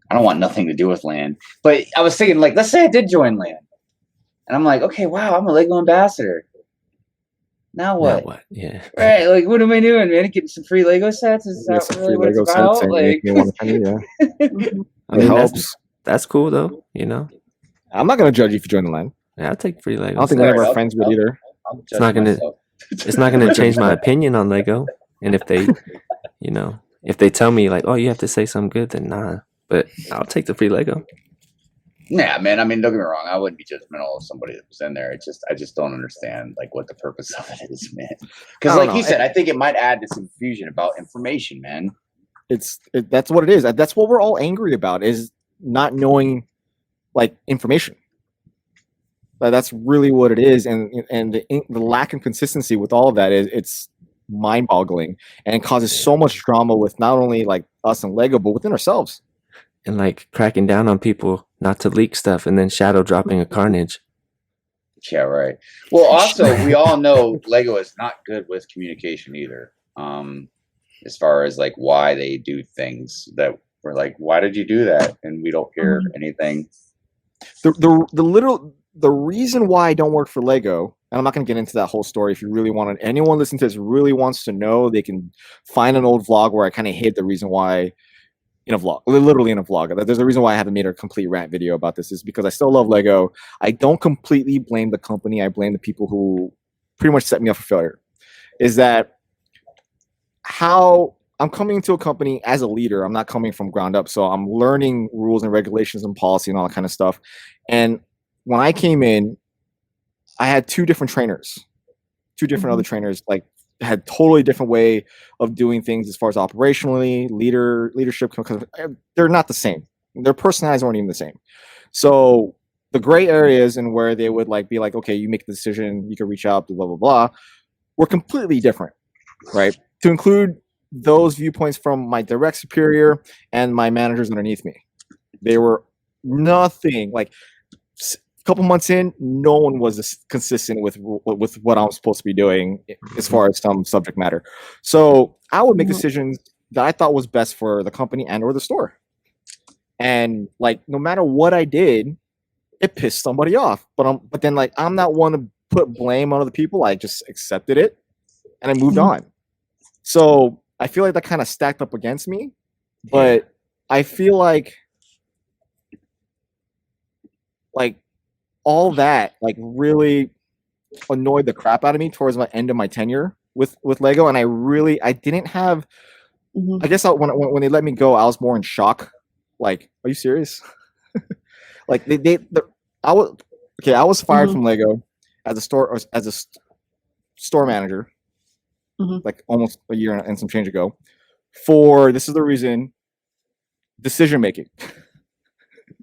I don't want nothing to do with LAN. But I was thinking, like, let's say I did join LAN, and I'm like, okay, wow, I'm a Lego ambassador. Now what? Yeah. Right. Like, what am I doing, man? Getting some free Lego sets? Is that really what it's about? Like, I mean, helps. That's cool though. I'm not gonna judge you if you join the LAN. Yeah, I'll take free Lego. I don't think any of our friends would either. It's not gonna change my opinion on Lego. And if they, if they tell me like, oh, you have to say something good, then nah. But I'll take the free Lego. Yeah, man. I mean, don't get me wrong. I wouldn't be judgmental of somebody that was in there. I just don't understand like what the purpose of it is, man. Because, like you said, I think it might add this confusion about information, man. That's what it is. That's what we're all angry about, is not knowing like information. That's really what it is, and the lack of consistency with all of that it's mind-boggling, and it causes so much drama with not only like us and Lego, but within ourselves. And like cracking down on people not to leak stuff, and then shadow dropping a carnage. Yeah, right. Well, also we all know Lego is not good with communication either. As far as like why they do things that we're like, why did you do that? And we don't hear anything. The reason why I don't work for Lego, and I'm not going to get into that whole story. If you really want to, anyone listening to this really wants to know, they can find an old vlog where I kind of hid the reason why. In a vlog, literally in a vlog. There's a reason why I haven't made a complete rant video about this, is because I still love Lego. I don't completely blame the company. I blame the people who pretty much set me up for failure. Is that how I'm coming into a company as a leader? I'm not coming from ground up. So I'm learning rules and regulations and policy and all that kind of stuff. And when I came in, I had two different trainers, other trainers, like had totally different way of doing things as far as operationally, leadership, because they're not the same. Their personalities weren't even the same. So the gray areas and where they would like be like, okay, you make the decision, you can reach out to blah blah blah, were completely different, right? To include those viewpoints from my direct superior and my managers underneath me, they were nothing like couple months in, no one was consistent with what I'm supposed to be doing as far as some subject matter. So I would make decisions that I thought was best for the company and or the store. And like no matter what I did, it pissed somebody off. But then like I'm not one to put blame on other people. I just accepted it and I moved on. So I feel like that kind of stacked up against me. But I feel like all that like really annoyed the crap out of me towards my end of my tenure with Lego, and I didn't have. I guess when they let me go, I was more in shock. Like, are you serious? Like I was fired from Lego as a store manager, like almost a year and some change ago. For this is the reason, decision making.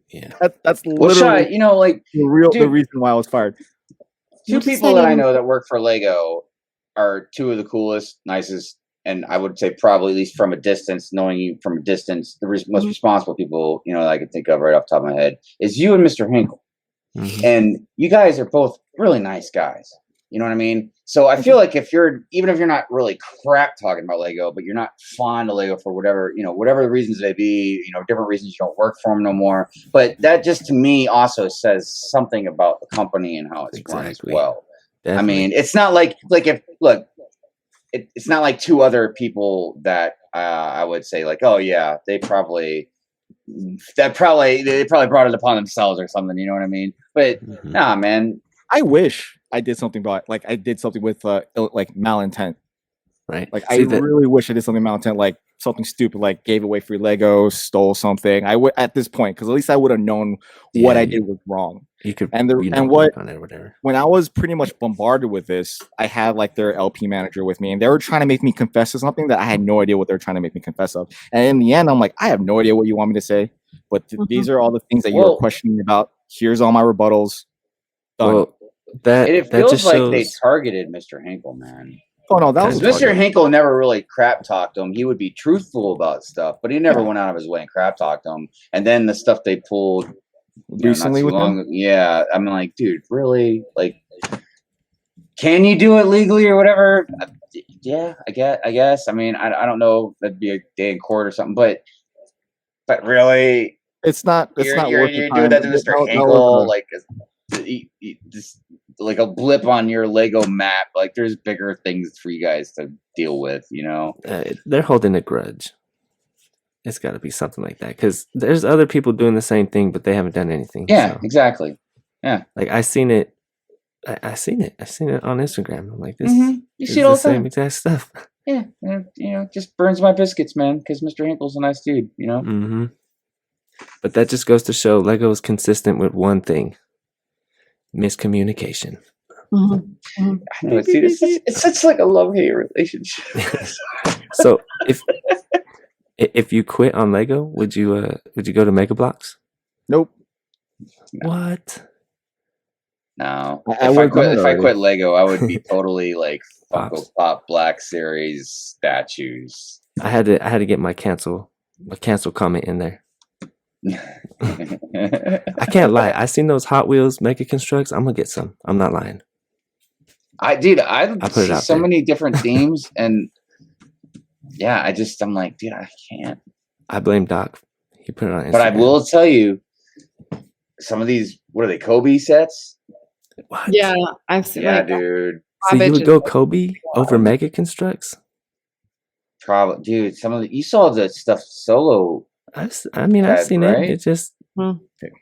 Yeah, that's literally the reason why I was fired. Two people that I know that work for Lego are two of the coolest, nicest, and I would say probably at least from a distance, knowing you from a distance, the most responsible people that I can think of right off the top of my head is you and Mr. Hinkle. And you guys are both really nice guys. You know what I mean? So I feel like even if you're not really crap talking about Lego, but you're not fond of Lego for whatever the reasons may be, different reasons you don't work for them no more. But that just to me also says something about the company and how it's run as well. Definitely. I mean, it's not it's not like two other people that I would say like, oh yeah, they probably brought it upon themselves or something. You know what I mean? But nah, man. I wish I did something about like I did something with like malintent, right? Like I really wish I did something malintent, like something stupid, like gave away free Legos, stole something. I would at this point because at least I would have known what I did was wrong. You could what on it or whatever. When I was pretty much bombarded with this, I had like their LP manager with me, and they were trying to make me confess to something that I had no idea what they were trying to make me confess of. And in the end, I'm like, I have no idea what you want me to say, but these are all the things that you were questioning about. Here's all my rebuttals. Done. Well, it feels like they targeted Mr. Hinkle, man. Oh no, that was Mr. Hinkle never really crap talked him. He would be truthful about stuff, but he never went out of his way and crap talked him. And then the stuff they pulled recently with him, I'm like, dude, really? Like, can you do it legally or whatever? Yeah, I guess. I mean, I don't know. That'd be a day in court or something, but really, it's not. You're doing that to Mr. Hinkle, like a blip on your Lego map. Like there's bigger things for you guys to deal with, they're holding a grudge. It's got to be something like that because there's other people doing the same thing, but they haven't done anything. Yeah, exactly. Yeah, like I seen it on Instagram. I'm like, this you see it all the same exact stuff. Yeah, just burns my biscuits, man, because Mr. Hinkle's a nice dude, But that just goes to show Lego is consistent with one thing: miscommunication. I know, it's such like a love-hate relationship. So if you quit on Lego, would you go to Mega Bloks? Nope. What? No. If I quit Lego, I would be totally like Funko Pop Black Series statues. I had to get my cancel comment in there. I can't lie. I seen those Hot Wheels Mega Constructs. I'm gonna get some. I'm not lying. I see so many different themes, and I'm like, dude, I can't. I blame Doc. He put it on Instagram. But I will tell you, some of these, what are they, Kobe sets? What? Yeah, I've seen. Yeah, dude. So you would go Kobe over Mega Constructs? Probably, dude. You saw the stuff Solo. I've seen it. It just. Okay.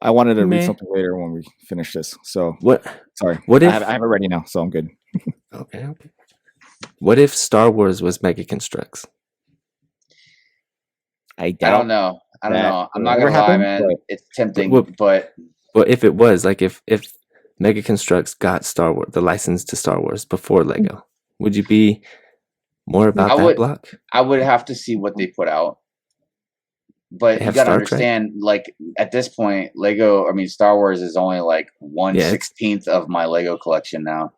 I wanted to read something later when we finish this. So what? Sorry. What if I have it ready now? So I'm good. Okay. What if Star Wars was Mega Constructs? I don't know. I'm not gonna lie, man. It's tempting, but if it was like if Mega Constructs got Star Wars, the license to Star Wars before Lego, would you be more about that block? I would have to see what they put out. But you gotta understand, like at this point, Star Wars is only like 1/16 of my Lego collection now.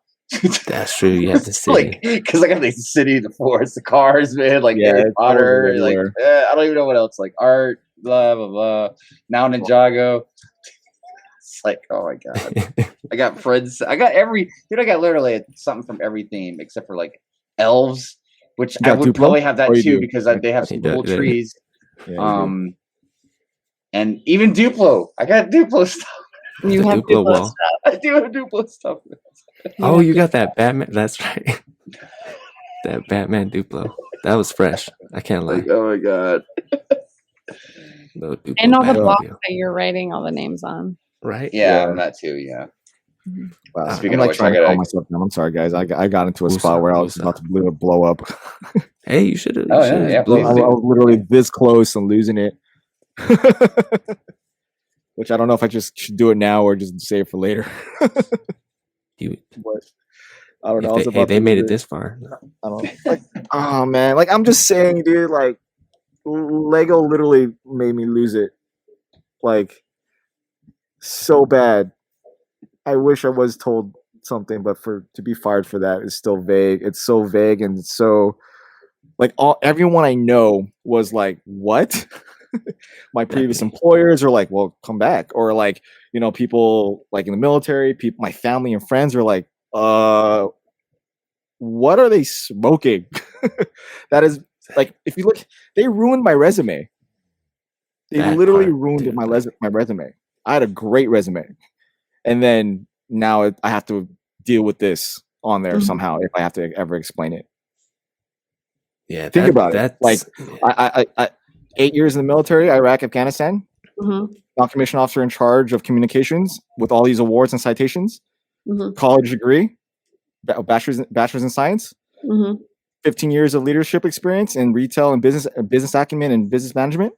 That's true. You have to see, because I got the City, the Forest, the cars, man. Like Harry Potter, like I don't even know what else. Like art, blah blah blah. Now Ninjago. like, oh my god, I got friends. I got literally something from every theme except for like elves, which I would probably have that too because they have some cool trees. Yeah, and even Duplo. I got Duplo stuff. You have Duplo wall. stuff. I do have Duplo stuff. Oh, you got that Batman. That's right. That Batman Duplo. That was fresh. I can't lie. Like, oh my god. And all the blocks that you're writing all the names on. Right? Yeah, I'm that too. Yeah. Wow. Speaking I'm of which, trying to calm myself down. I'm sorry, guys. I got into a spot where I was about to blow up. Hey, you should have. Yeah. I was literally this close and losing it. Which I don't know if I just should do it now or just save for later. But I don't know. They made it this far. I don't know. Like, oh man, like I'm just saying, dude. Like Lego literally made me lose it, like so bad. I wish I was told something, but to be fired for that is still vague. It's so vague and it's so like everyone I know was like, "What?" My previous employers are like, "Well, come back," or like, you know, people like in the military, my family and friends are like, what are they smoking?" That is like, if you look, they ruined my resume. They literally ruined my resume. I had a great resume, and then now I have to deal with this on there somehow if I have to ever explain it. Yeah, think about it. Like, I 8 years in the military, Iraq, Afghanistan, non-commissioned officer in charge of communications with all these awards and citations, college degree, bachelor's in science, 15 years of leadership experience in retail and business acumen and business management.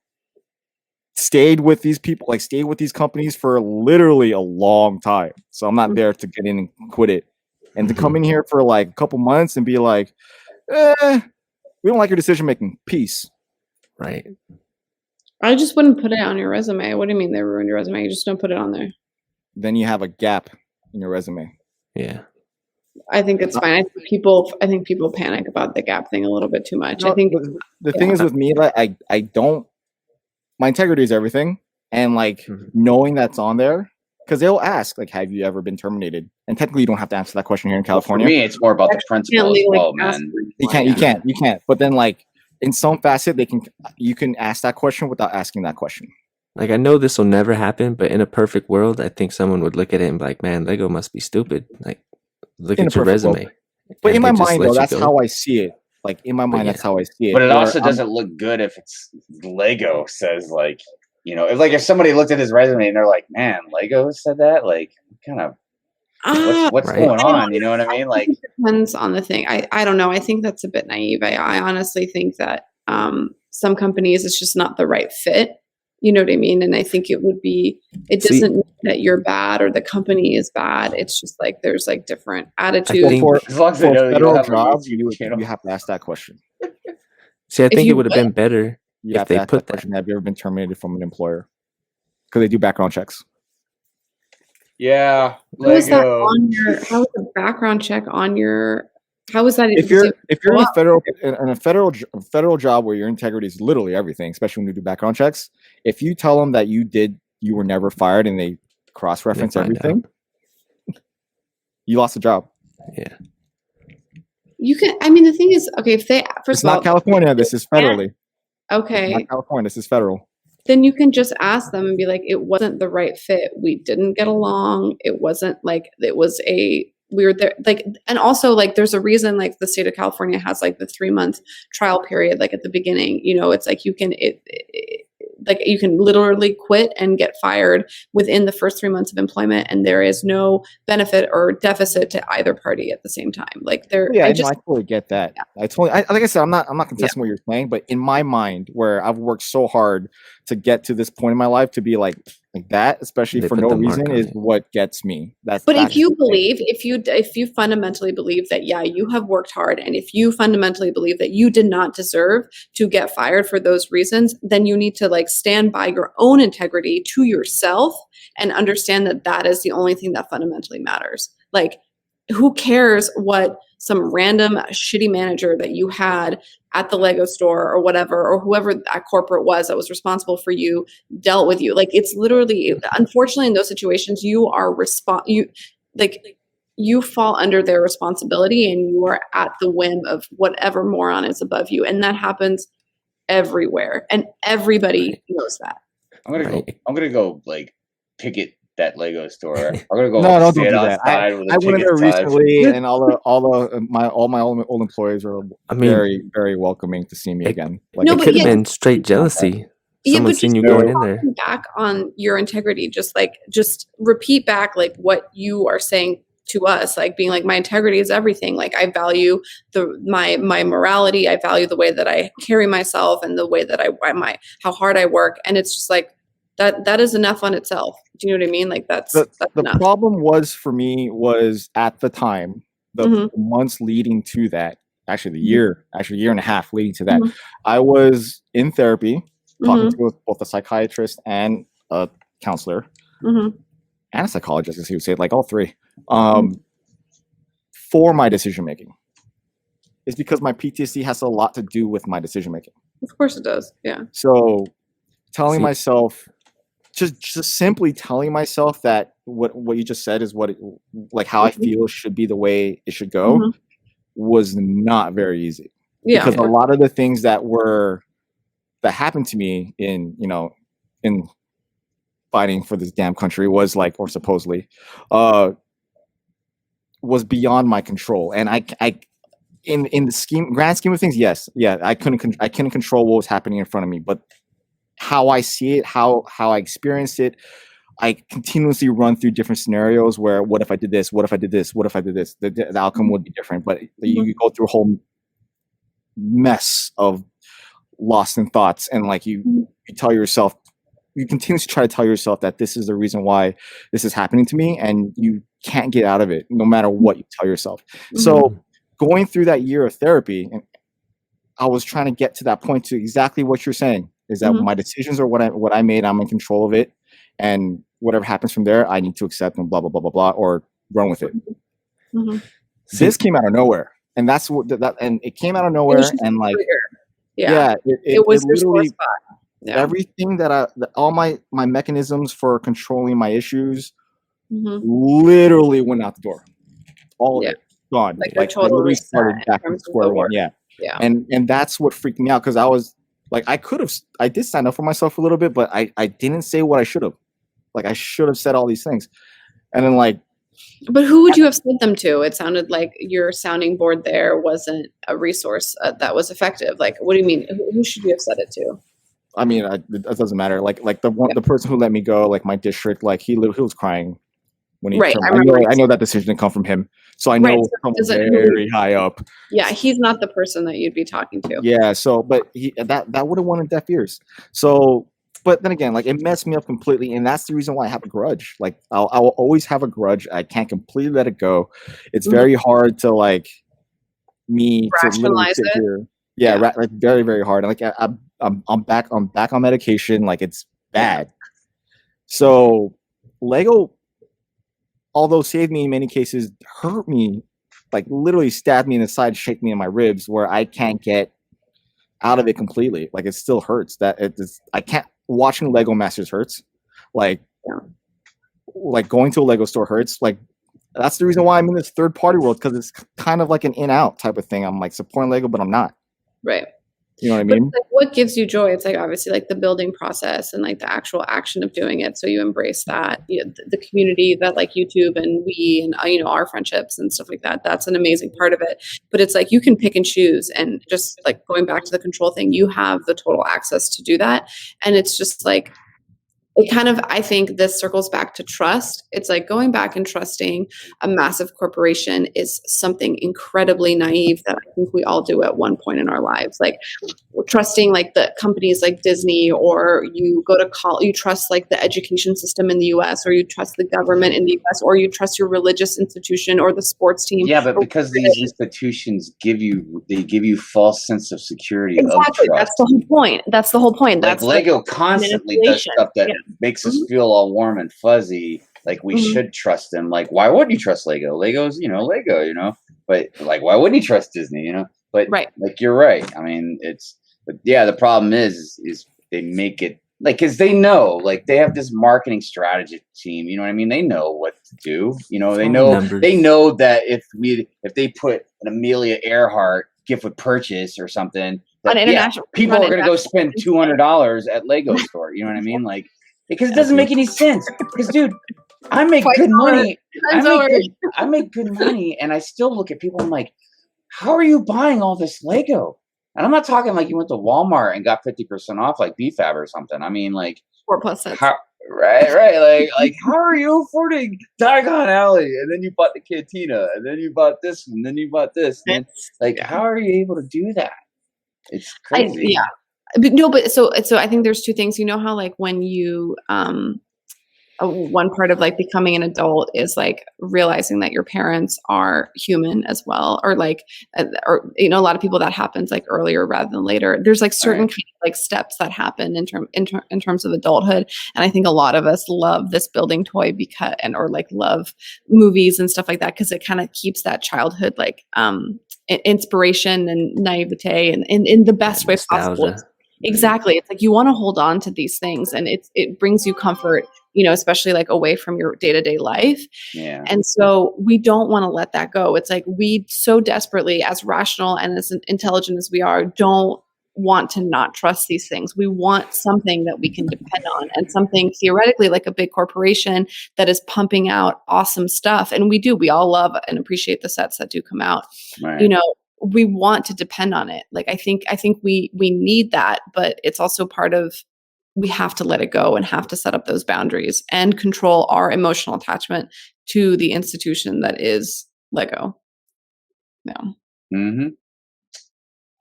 Stayed with these people, like stayed with these companies for literally a long time. So I'm not there to get in and quit it. And to come in here for like a couple months and be like, we don't like your decision making. Peace. Right. I just wouldn't put it on your resume. What do you mean they ruined your resume? You just don't put it on there. Then you have a gap in your resume. Yeah. I think it's fine. I think people panic about the gap thing a little bit too much. No, I think the thing is with me, like I don't. My integrity is everything, and like knowing that's on there, because they'll ask, like, "Have you ever been terminated?" And technically, you don't have to answer that question here in California. For me, it's more about the principle as well, man. You can't. But then, like, in some facet, you can ask that question without asking that question. Like, I know this will never happen, but in a perfect world, I think someone would look at it and be like, "Man, Lego must be stupid." Like, look at your resume. World. But in my mind, though, that's how I see it. Like, in my mind, that's how I see it. But it also doesn't look good if it's Lego says, like, you know, if somebody looked at his resume and they're like, "Man, Lego said that," like, kind of, what's going on? You know what I mean? Like, it depends on the thing. I don't know. I think that's a bit naive. I honestly think that some companies, it's just not the right fit. You know what I mean? And I think it doesn't mean that you're bad or the company is bad. It's just like there's like different attitudes. As long as they know federal jobs, you have to ask that question. See, I think it would have been better if they put that question. Have you ever been terminated from an employer? Because they do background checks. Yeah. How is a background check on your? How is that? If you're in a federal job where your integrity is literally everything, especially when you do background checks, if you tell them that you were never fired and they cross-reference everything, you lost the job. Yeah. You can. I mean, the thing is, okay, if they it's not California, this is federally. Okay. It's not California, this is federal. Then you can just ask them and be like, "It wasn't the right fit. We didn't get along. It wasn't like it was a." We were there, like, and also like there's a reason like the state of California has like the 3-month trial period, like at the beginning, you know, it's like you can like you can literally quit and get fired within the first 3 months of employment, and there is no benefit or deficit to either party at the same time. Like I totally get that. Yeah. Like I said, I'm not contesting what you're saying, but in my mind, where I've worked so hard to get to this point in my life to be like that, especially for no reason, is what gets me. But if you fundamentally believe that, yeah, you have worked hard, and if you fundamentally believe that you did not deserve to get fired for those reasons, then you need to like stand by your own integrity to yourself and understand that that is the only thing that fundamentally matters. Like, who cares what some random shitty manager that you had at the Lego store or whatever, or whoever that corporate was that was responsible for you dealt with you. Like, it's literally, unfortunately, in those situations, you fall under their responsibility, and you are at the whim of whatever moron is above you. And that happens everywhere, and everybody knows that. I'm gonna go like picket that Lego store. I'm gonna go don't stand do that. outside with a I went in there ticket sign. recently, and all my old employees were very, very welcoming to see me again. Like, it could have been straight jealousy. Someone seen you going in there. Back on your integrity, just repeat back like what you are saying to us, like being like, my integrity is everything. Like, I value my morality. I value the way that I carry myself and the way that how hard I work. And it's just like that is enough on itself. Do you know what I mean? Like, that's the enough. problem for me was at the time, the months leading to that, actually the year and a half leading to that, I was in therapy, talking to both a psychiatrist and a counselor and a psychologist, as he would say, like all three, for my decision making. It's because my PTSD has a lot to do with my decision making. Of course it does. Yeah. So telling myself, just simply telling myself that what you just said is how I feel should be the way it should go was not very easy. Yeah. Because a lot of the things that happened to me in fighting for this damn country was supposedly was beyond my control. And I in the grand scheme of things, yes, I couldn't control what was happening in front of me, but how I see it, how I experienced it, I continuously run through different scenarios where, what if I did this? What if I did this? What if I did this? The outcome would be different. But you go through a whole mess of lost in thoughts, and you tell yourself, you continuously try to tell yourself that this is the reason why this is happening to me, and you can't get out of it no matter what you tell yourself. So going through that year of therapy, and I was trying to get to that point, to exactly what you're saying, is that my decisions are what I made. I'm in control of it, and whatever happens from there, I need to accept and blah blah blah blah blah, or run with it. This came out of nowhere, and that's what and it came out of nowhere, and it was literally everything that all my mechanisms for controlling my issues literally went out the door. All of it gone. I literally started back to square one. Yeah. And that's what freaked me out, because I was I did sign up for myself a little bit, but I didn't say what I should have. I should have said all these things. And then but who would you have said them to? It sounded like your sounding board there wasn't a resource that was effective. What do you mean? Who should you have said it to? I mean, it doesn't matter. The person who let me go, my district, he was crying when he. Right, I know that decision didn't come from him, so I know someone very high up. Yeah, he's not the person that you'd be talking to. Yeah, so but that would have won in deaf ears. So, but then again, it messed me up completely, and that's the reason why I have a grudge. I will always have a grudge. I can't completely let it go. It's very hard to rationalize it. Here. Yeah, very, very hard. I'm back on medication. It's bad. So Lego, although saved me in many cases, hurt me, literally stabbed me in the side, shake me in my ribs, where I can't get out of it completely. It still hurts. I can't. Watching Lego Masters hurts. Going to a Lego store hurts. That's the reason why I'm in this third party world, because it's kind of an in-out type of thing. I'm supporting Lego, but I'm not. Right. You know what I mean? What gives you joy? It's obviously the building process and the actual action of doing it. So you embrace that, the community that YouTube and we and our friendships and stuff like that. That's an amazing part of it. But it's you can pick and choose, and just going back to the control thing, you have the total access to do that. And it's just it kind of, I think this circles back to trust. It's going back and trusting a massive corporation is something incredibly naive that I think we all do at one point in our lives. Trusting the companies like Disney, or you go to college, you trust the education system in the US, or you trust the government in the US, or you trust your religious institution or the sports team. Yeah, but because these institutions give you false sense of security. Exactly. That's the whole point. That's the whole point. That's Lego constantly does stuff that makes us feel all warm and fuzzy, we should trust them. Why wouldn't you trust Lego? Lego's Lego, but why wouldn't you trust Disney? But like you're right. I mean, the problem is they make it like because they know like they have this marketing strategy team. You know what I mean? They know what to do. You know, they know that if they put an Amelia Earhart gift with purchase or something, that people are going to go spend $200 at Lego store. You know what I mean? Like because it doesn't make any sense. Because dude, I make good money. I make good money, and I still look at people. I'm like, how are you buying all this Lego? And I'm not talking like you went to Walmart and got 50% off like BFAB or something. I mean like 4+ sets. Right. Like how are you affording Diagon Alley? And then you bought the Cantina, and then you bought this, and then you bought this. And like, how are you able to do that? It's crazy. But so I think there's two things. You know how like when you one part of like becoming an adult is like realizing that your parents are human as well, or like, or you know, a lot of people that happens like earlier rather than later. There's like certain kind of like steps that happen in terms of adulthood, and I think a lot of us love this building toy or like love movies and stuff like that because it kind of keeps that childhood like inspiration and naivete and in the best way possible. Exactly. It's like you want to hold on to these things, and it brings you comfort, you know, especially like away from your day-to-day life. Yeah. And so we don't want to let that go. It's like we so desperately, as rational and as intelligent as we are, don't want to not trust these things. We want something that we can depend on, and something theoretically like a big corporation that is pumping out awesome stuff. And we all love and appreciate the sets that do come out. Right. You know, we want to depend on it. Like, I think we need that, but it's also part of, we have to let it go and have to set up those boundaries and control our emotional attachment to the institution that is Lego. Yeah. Mm-hmm.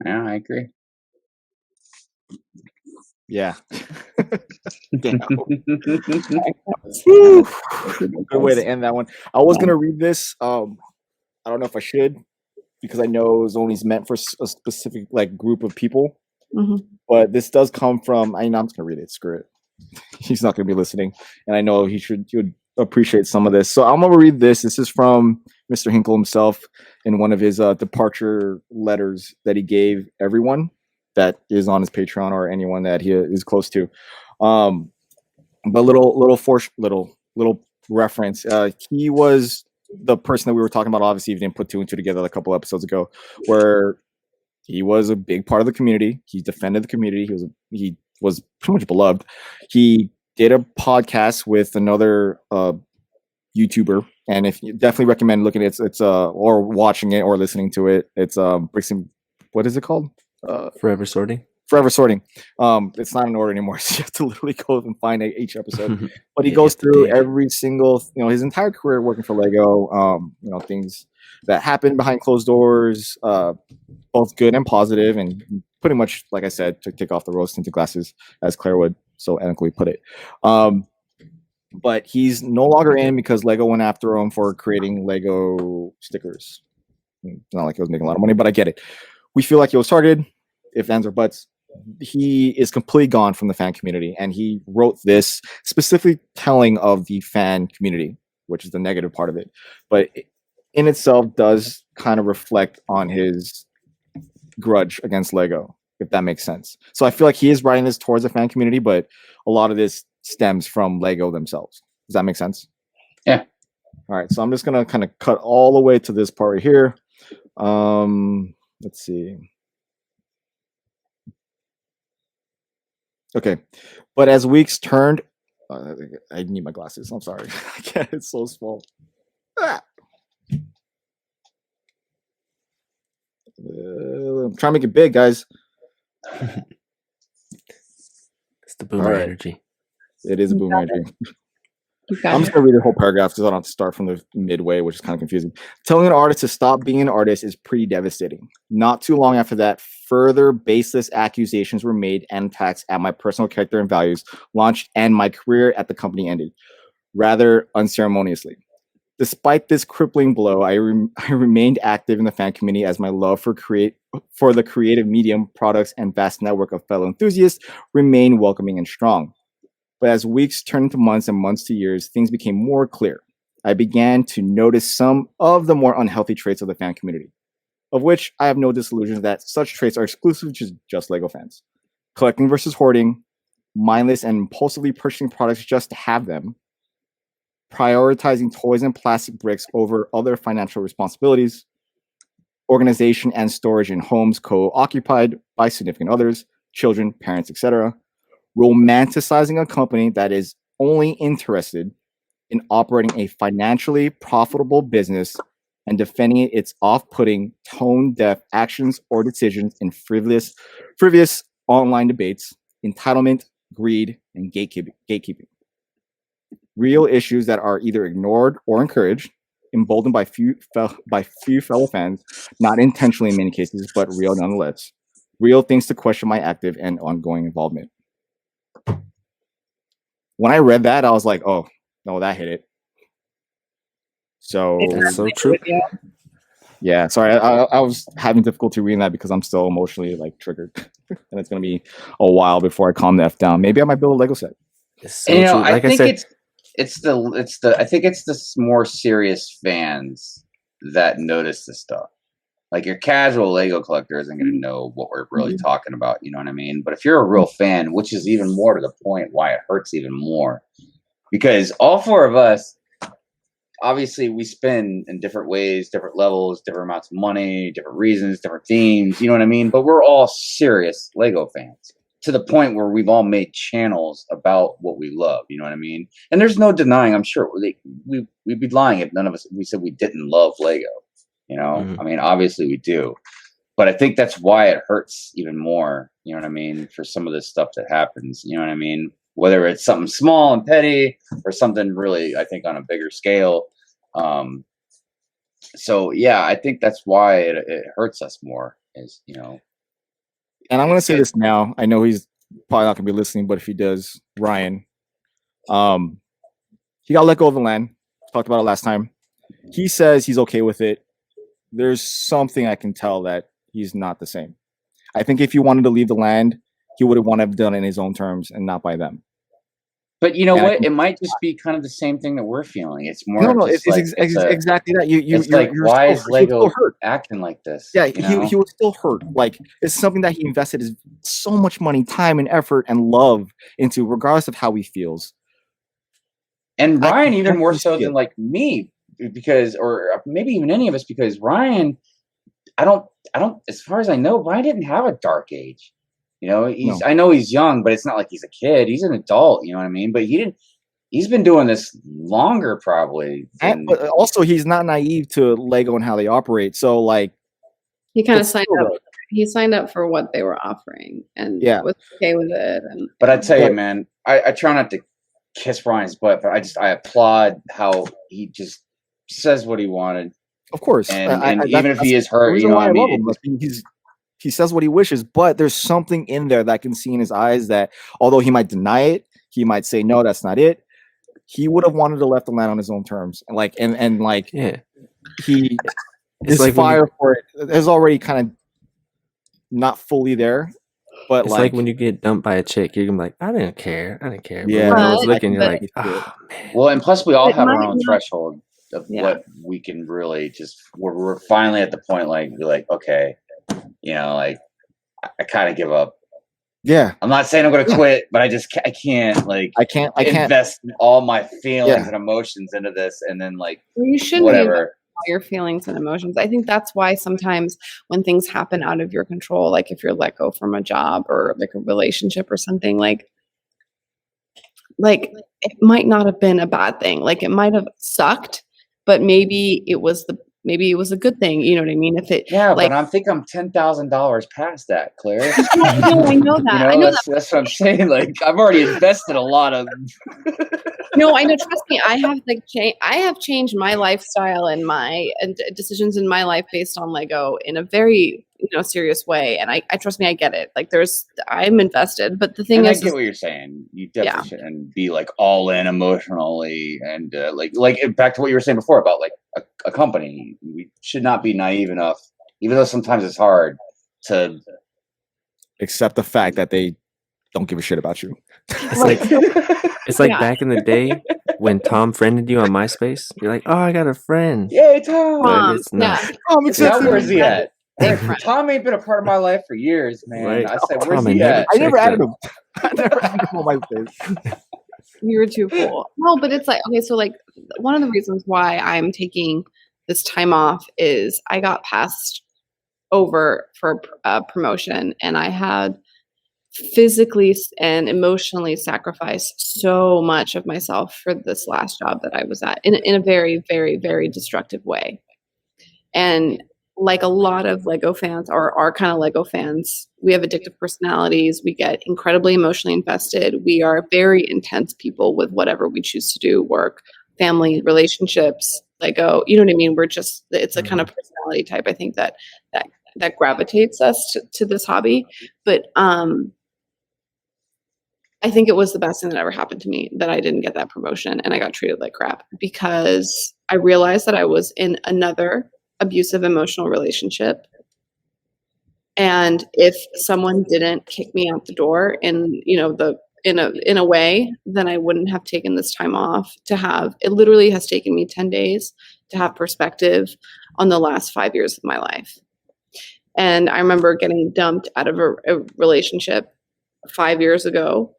Yeah, I agree. Yeah. Damn. Good way to end that one. I was going to read this. I don't know if I should, because I know it's only meant for a specific like group of people. Mm-hmm. But this does come from, I'm just gonna read it. Screw it. He's not gonna be listening, and I know he would appreciate some of this. So I'm gonna read this. This is from Mr. Hinkle himself in one of his departure letters that he gave everyone that is on his Patreon or anyone that he is close to. But little reference. He was the person that we were talking about. Obviously, he didn't put two and two together a couple episodes ago, where he was a big part of the community. He defended the community. He was pretty much beloved. He did a podcast with another YouTuber, and if you definitely recommend looking at it's or watching it or listening to it. It's Brikx, what is it called? Forever Sorting. Forever Sorting. It's not in order anymore, so you have to literally go and find each episode. But he goes through every single, his entire career working for Lego. Things that happened behind closed doors, both good and positive, and pretty much, like I said, to take off the rose-tinted glasses, as Claire would so eloquently put it. But he's no longer in because Lego went after him for creating Lego stickers. It's not like he was making a lot of money, but I get it. We feel like he was targeted. If ands or buts, he is completely gone from the fan community, and he wrote this specifically telling of the fan community, which is the negative part of it. But in itself does kind of reflect on his grudge against Lego, if that makes sense. So I feel like he is writing this towards the fan community, but a lot of this stems from Lego themselves. Does that make sense? Yeah. All right. So I'm just going to kind of cut all the way to this part right here. Let's see. Okay. But as weeks turned, I need my glasses. I'm sorry. I can't. It's so small. I'm trying to make it big, guys. It's the boomer energy. It is a boomer energy. I'm just going to read the whole paragraph because I don't have to start from the midway, which is kind of confusing. Telling an artist to stop being an artist is pretty devastating. Not too long after that, further baseless accusations were made and attacks at my personal character and values launched, and my career at the company ended, rather unceremoniously. Despite this crippling blow, I remained active in the fan community as my love for the creative medium, products, and vast network of fellow enthusiasts remained welcoming and strong. But as weeks turned into months and months to years, things became more clear. I began to notice some of the more unhealthy traits of the fan community. of which I have no disillusions that such traits are exclusive to just Lego fans. Collecting versus hoarding, mindless and impulsively purchasing products just to have them, prioritizing toys and plastic bricks over other financial responsibilities, organization and storage in homes co-occupied by significant others, children, parents, etc., romanticizing a company that is only interested in operating a financially profitable business and defending its off-putting, tone-deaf actions or decisions in frivolous online debates, entitlement, greed, and gatekeeping. Real issues that are either ignored or encouraged, emboldened by few fellow fans, not intentionally in many cases, but real nonetheless. Real things to question my active and ongoing involvement. When I read that, I was like, oh, no, that hit it. So that's so true. Yeah, sorry, I was having difficulty reading that because I'm still emotionally like triggered, and it's gonna be a while before I calm the F down. Maybe I might build a Lego set. So you know, like I think it's the more serious fans that notice this stuff. Like your casual Lego collector isn't going to know what we're really talking about. You know what I mean? But if you're a real fan, which is even more to the point why it hurts even more, because all four of us, obviously we spend in different ways, different levels, different amounts of money, different reasons, different themes, you know what I mean? But we're all serious Lego fans to the point where we've all made channels about what we love, you know what I mean? And there's no denying, I'm sure we'd be lying if none of us, we said we didn't love Lego, you know? I mean, obviously we do, but I think that's why it hurts even more, you know what I mean? For some of this stuff that happens, you know what I mean? Whether it's something small and petty or something really, I think, on a bigger scale. So yeah, I think that's why it hurts us more, is, you know. And I'm going to say this now. I know he's probably not going to be listening, but if he does, Ryan, he got let go of the land. Talked about it last time. He says he's okay with it. There's something I can tell that he's not the same. I think if he wanted to leave the land, he would have wanted to have done it in his own terms and not by them. But you know what? It might just be kind of the same thing that we're feeling. It's more. No, it's exactly that. It's like, why is Lego acting like this? Yeah, he was still hurt. Like, it's something that he invested so much money, time, and effort and love into, regardless of how he feels. And Ryan, even more so than like me, because, or maybe even any of us, because Ryan, I don't. As far as I know, Ryan didn't have a dark age. You know, I know he's young, but it's not like he's a kid. He's an adult, you know what I mean? But he's been doing this longer probably. But also he's not naive to Lego and how they operate. So like he kind of signed up. He signed up for what they were offering and was okay with it. But I tell you, man, I try not to kiss Ryan's butt, but I applaud how he just says what he wanted. Of course. And even if he is hurt, you know what I mean? He says what he wishes, but there's something in there that I can see in his eyes that, although he might deny it, he might say, no, that's not it. He would have wanted to left the land on his own terms. His like fire for it is already kind of not fully there. But it's like when you get dumped by a chick, you're gonna be like, I didn't care. Yeah. But when I was looking, you're like, oh, man. Well, and plus we all have our own threshold of what we can really just, we're finally at the point like, okay, you know, like I kind of give up. Yeah, I'm not saying I'm going to quit, but I can't invest all my feelings and emotions into this, and then like you shouldn't whatever your feelings and emotions. I think that's why sometimes when things happen out of your control, like if you're let go from a job or like a relationship or something, like it might not have been a bad thing. Like it might have sucked, but maybe it was a good thing. You know what I mean? If it, but I think I'm $10,000 past that, Claire. I know that. You know, that's what I'm saying. Like I've already invested a lot of. No, I know. Trust me, I have changed my lifestyle and my decisions in my life based on Lego in a very serious way. And I trust me, I get it. Like I'm invested, but the thing is, I get what you're saying. You definitely shouldn't be like all in emotionally and like back to what you were saying before about like a company. We should not be naive enough, even though sometimes it's hard to accept the fact that they don't give a shit about you. It's like back in the day when Tom friended you on MySpace. You're like, oh, I got a friend. Yay, Tom! But it's not. Where's he at? Tom ain't been a part of my life for years, man. Right. I said, where's Tom, he at? I never added him. I never added him on my face. You were too cool. No, but it's like, okay, so like one of the reasons why I'm taking this time off is I got passed over for a promotion, and I had physically and emotionally sacrificed so much of myself for this last job that I was at in a very, very, very destructive way. And like a lot of Lego fans, or our kind of Lego fans, we have addictive personalities. We get incredibly emotionally invested. We are very intense people with whatever we choose to do, work, family, relationships, Lego. You know what I mean? We're just, it's a kind of personality type, I think, that gravitates us to this hobby. But I think it was the best thing that ever happened to me that I didn't get that promotion and I got treated like crap, because I realized that I was in another abusive emotional relationship. And if someone didn't kick me out the door in, you know, in a way, then I wouldn't have taken this time off to have, it literally has taken me 10 days to have perspective on the last 5 years of my life. And I remember getting dumped out of a relationship 5 years ago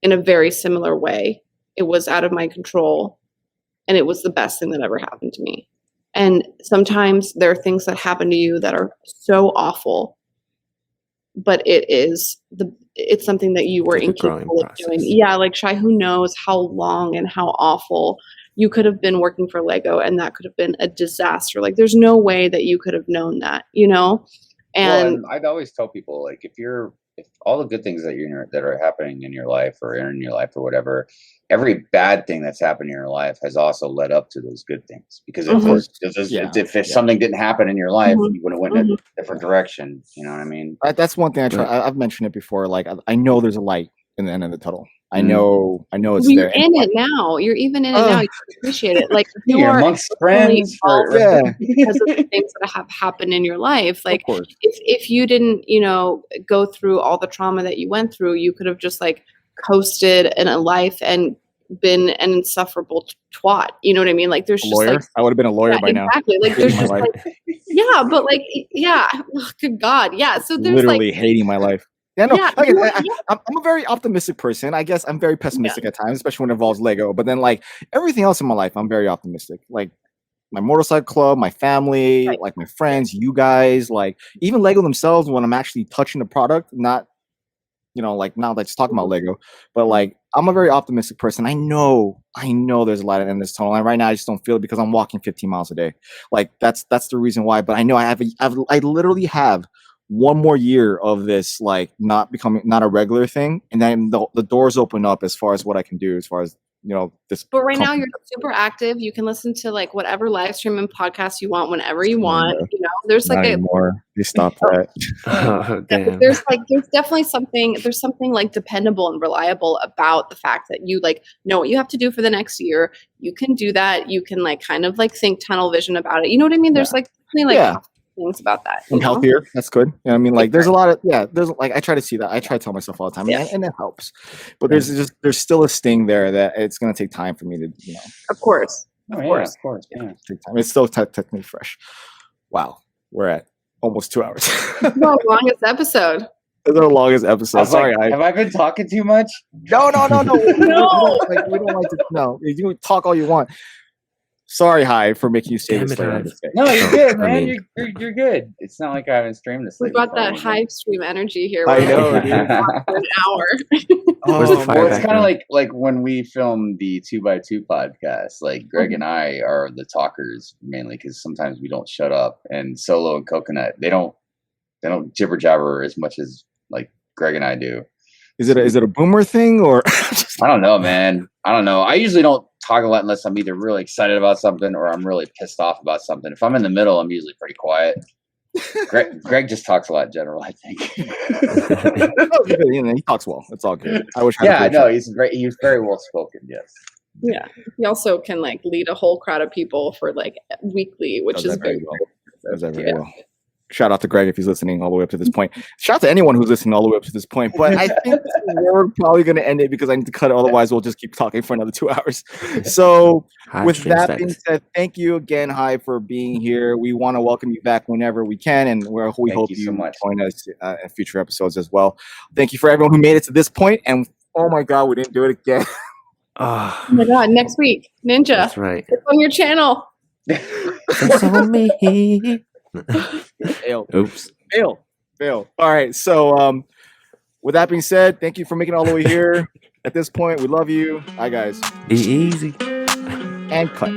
in a very similar way. It was out of my control, and it was the best thing that ever happened to me. And sometimes there are things that happen to you that are so awful, but it's something that you were incapable of doing. Yeah, like Shy, who knows how long and how awful you could have been working for Lego, and that could have been a disaster. Like there's no way that you could have known that, you know? And I'd always tell people, like, if all the good things that are happening in your life or in your life or whatever, every bad thing that's happened in your life has also led up to those good things. Because if something didn't happen in your life, you would have went in a different direction. You know what I mean? That's one thing I've mentioned it before. Like I know there's a light in the end of the tunnel. I know it's there. You're in it now. You're even in it now. You appreciate it. Like you're amongst friends because of the things that have happened in your life. Like if you didn't, you know, go through all the trauma that you went through, you could have just like coasted in a life and been an insufferable twat. You know what I mean? Like there's just lawyer. Like, I would have been a lawyer by now. Exactly. Like there's just like, yeah, but like, yeah, oh, good God. Yeah. So there's literally like hating my life. Yeah, no, I'm a very optimistic person. I guess I'm very pessimistic at times, especially when it involves Lego. But then, like everything else in my life, I'm very optimistic. Like my motorcycle club, my family, like my friends, you guys, like even Lego themselves. When I'm actually touching the product, not, you know, like not like just talking about Lego, but like I'm a very optimistic person. I know there's a light in this tunnel, and right now I just don't feel it because I'm walking 15 miles a day. Like that's the reason why. But I know I literally have one more year of this, like not a regular thing, and then the doors open up as far as what I can do, as far as, you know, this. But right now you're super active. You can listen to like whatever live stream and podcast you want whenever you want. You know, there's like You stop that. There's definitely something. There's something like dependable and reliable about the fact that you like know what you have to do for the next year. You can do that. You can like kind of like think tunnel vision about it. You know what I mean? There's like things about that. I'm healthier. That's good. You know what I mean? Like there's a lot of there's like I try to see that. I try to tell myself all the time, and it helps. But there's still a sting there that it's gonna take time for me to, you know. Of course. Of course. Yeah. Take time. It's still technically fresh. Wow. We're at almost 2 hours. It's our longest episode. It's our longest episode. Sorry, have I been talking too much? No. No. We don't like to. No, you can talk all you want. Sorry, Hive, for making you say this. No, you're good, man. You're good. It's not like I haven't streamed this. We've got that Hive stream energy here. I know, dude. For an hour. It's kind of like when we film the 2x2 podcast. Like Greg and I are the talkers mainly because sometimes we don't shut up. And Solo and Coconut, they don't jibber jabber as much as like Greg and I do. Is it a boomer thing or? I don't know, man. I don't know. I usually don't talk a lot unless I'm either really excited about something or I'm really pissed off about something. If I'm in the middle, I'm usually pretty quiet. Greg just talks a lot in general, I think. He talks well. It's all good. I wish. Yeah, no, he's great. He's very well spoken. Yes. Yeah, he also can like lead a whole crowd of people for like weekly, which is very well. Shout out to Greg if he's listening all the way up to this point. Shout out to anyone who's listening all the way up to this point. But I think we're probably going to end it because I need to cut it. Otherwise, we'll just keep talking for another 2 hours. So with that being said, thank you again, Hive, for being here. We want to welcome you back whenever we can. And we hope you so much. Join us in future episodes as well. Thank you for everyone who made it to this point. And oh my God, we didn't do it again. Oh my God, next week, Ninja. That's right. It's on your channel. It's on me. Fail. Oops. Fail. All right. So with that being said, thank you for making it all the way here. At this point, we love you. Bye, guys. Be easy. And cut.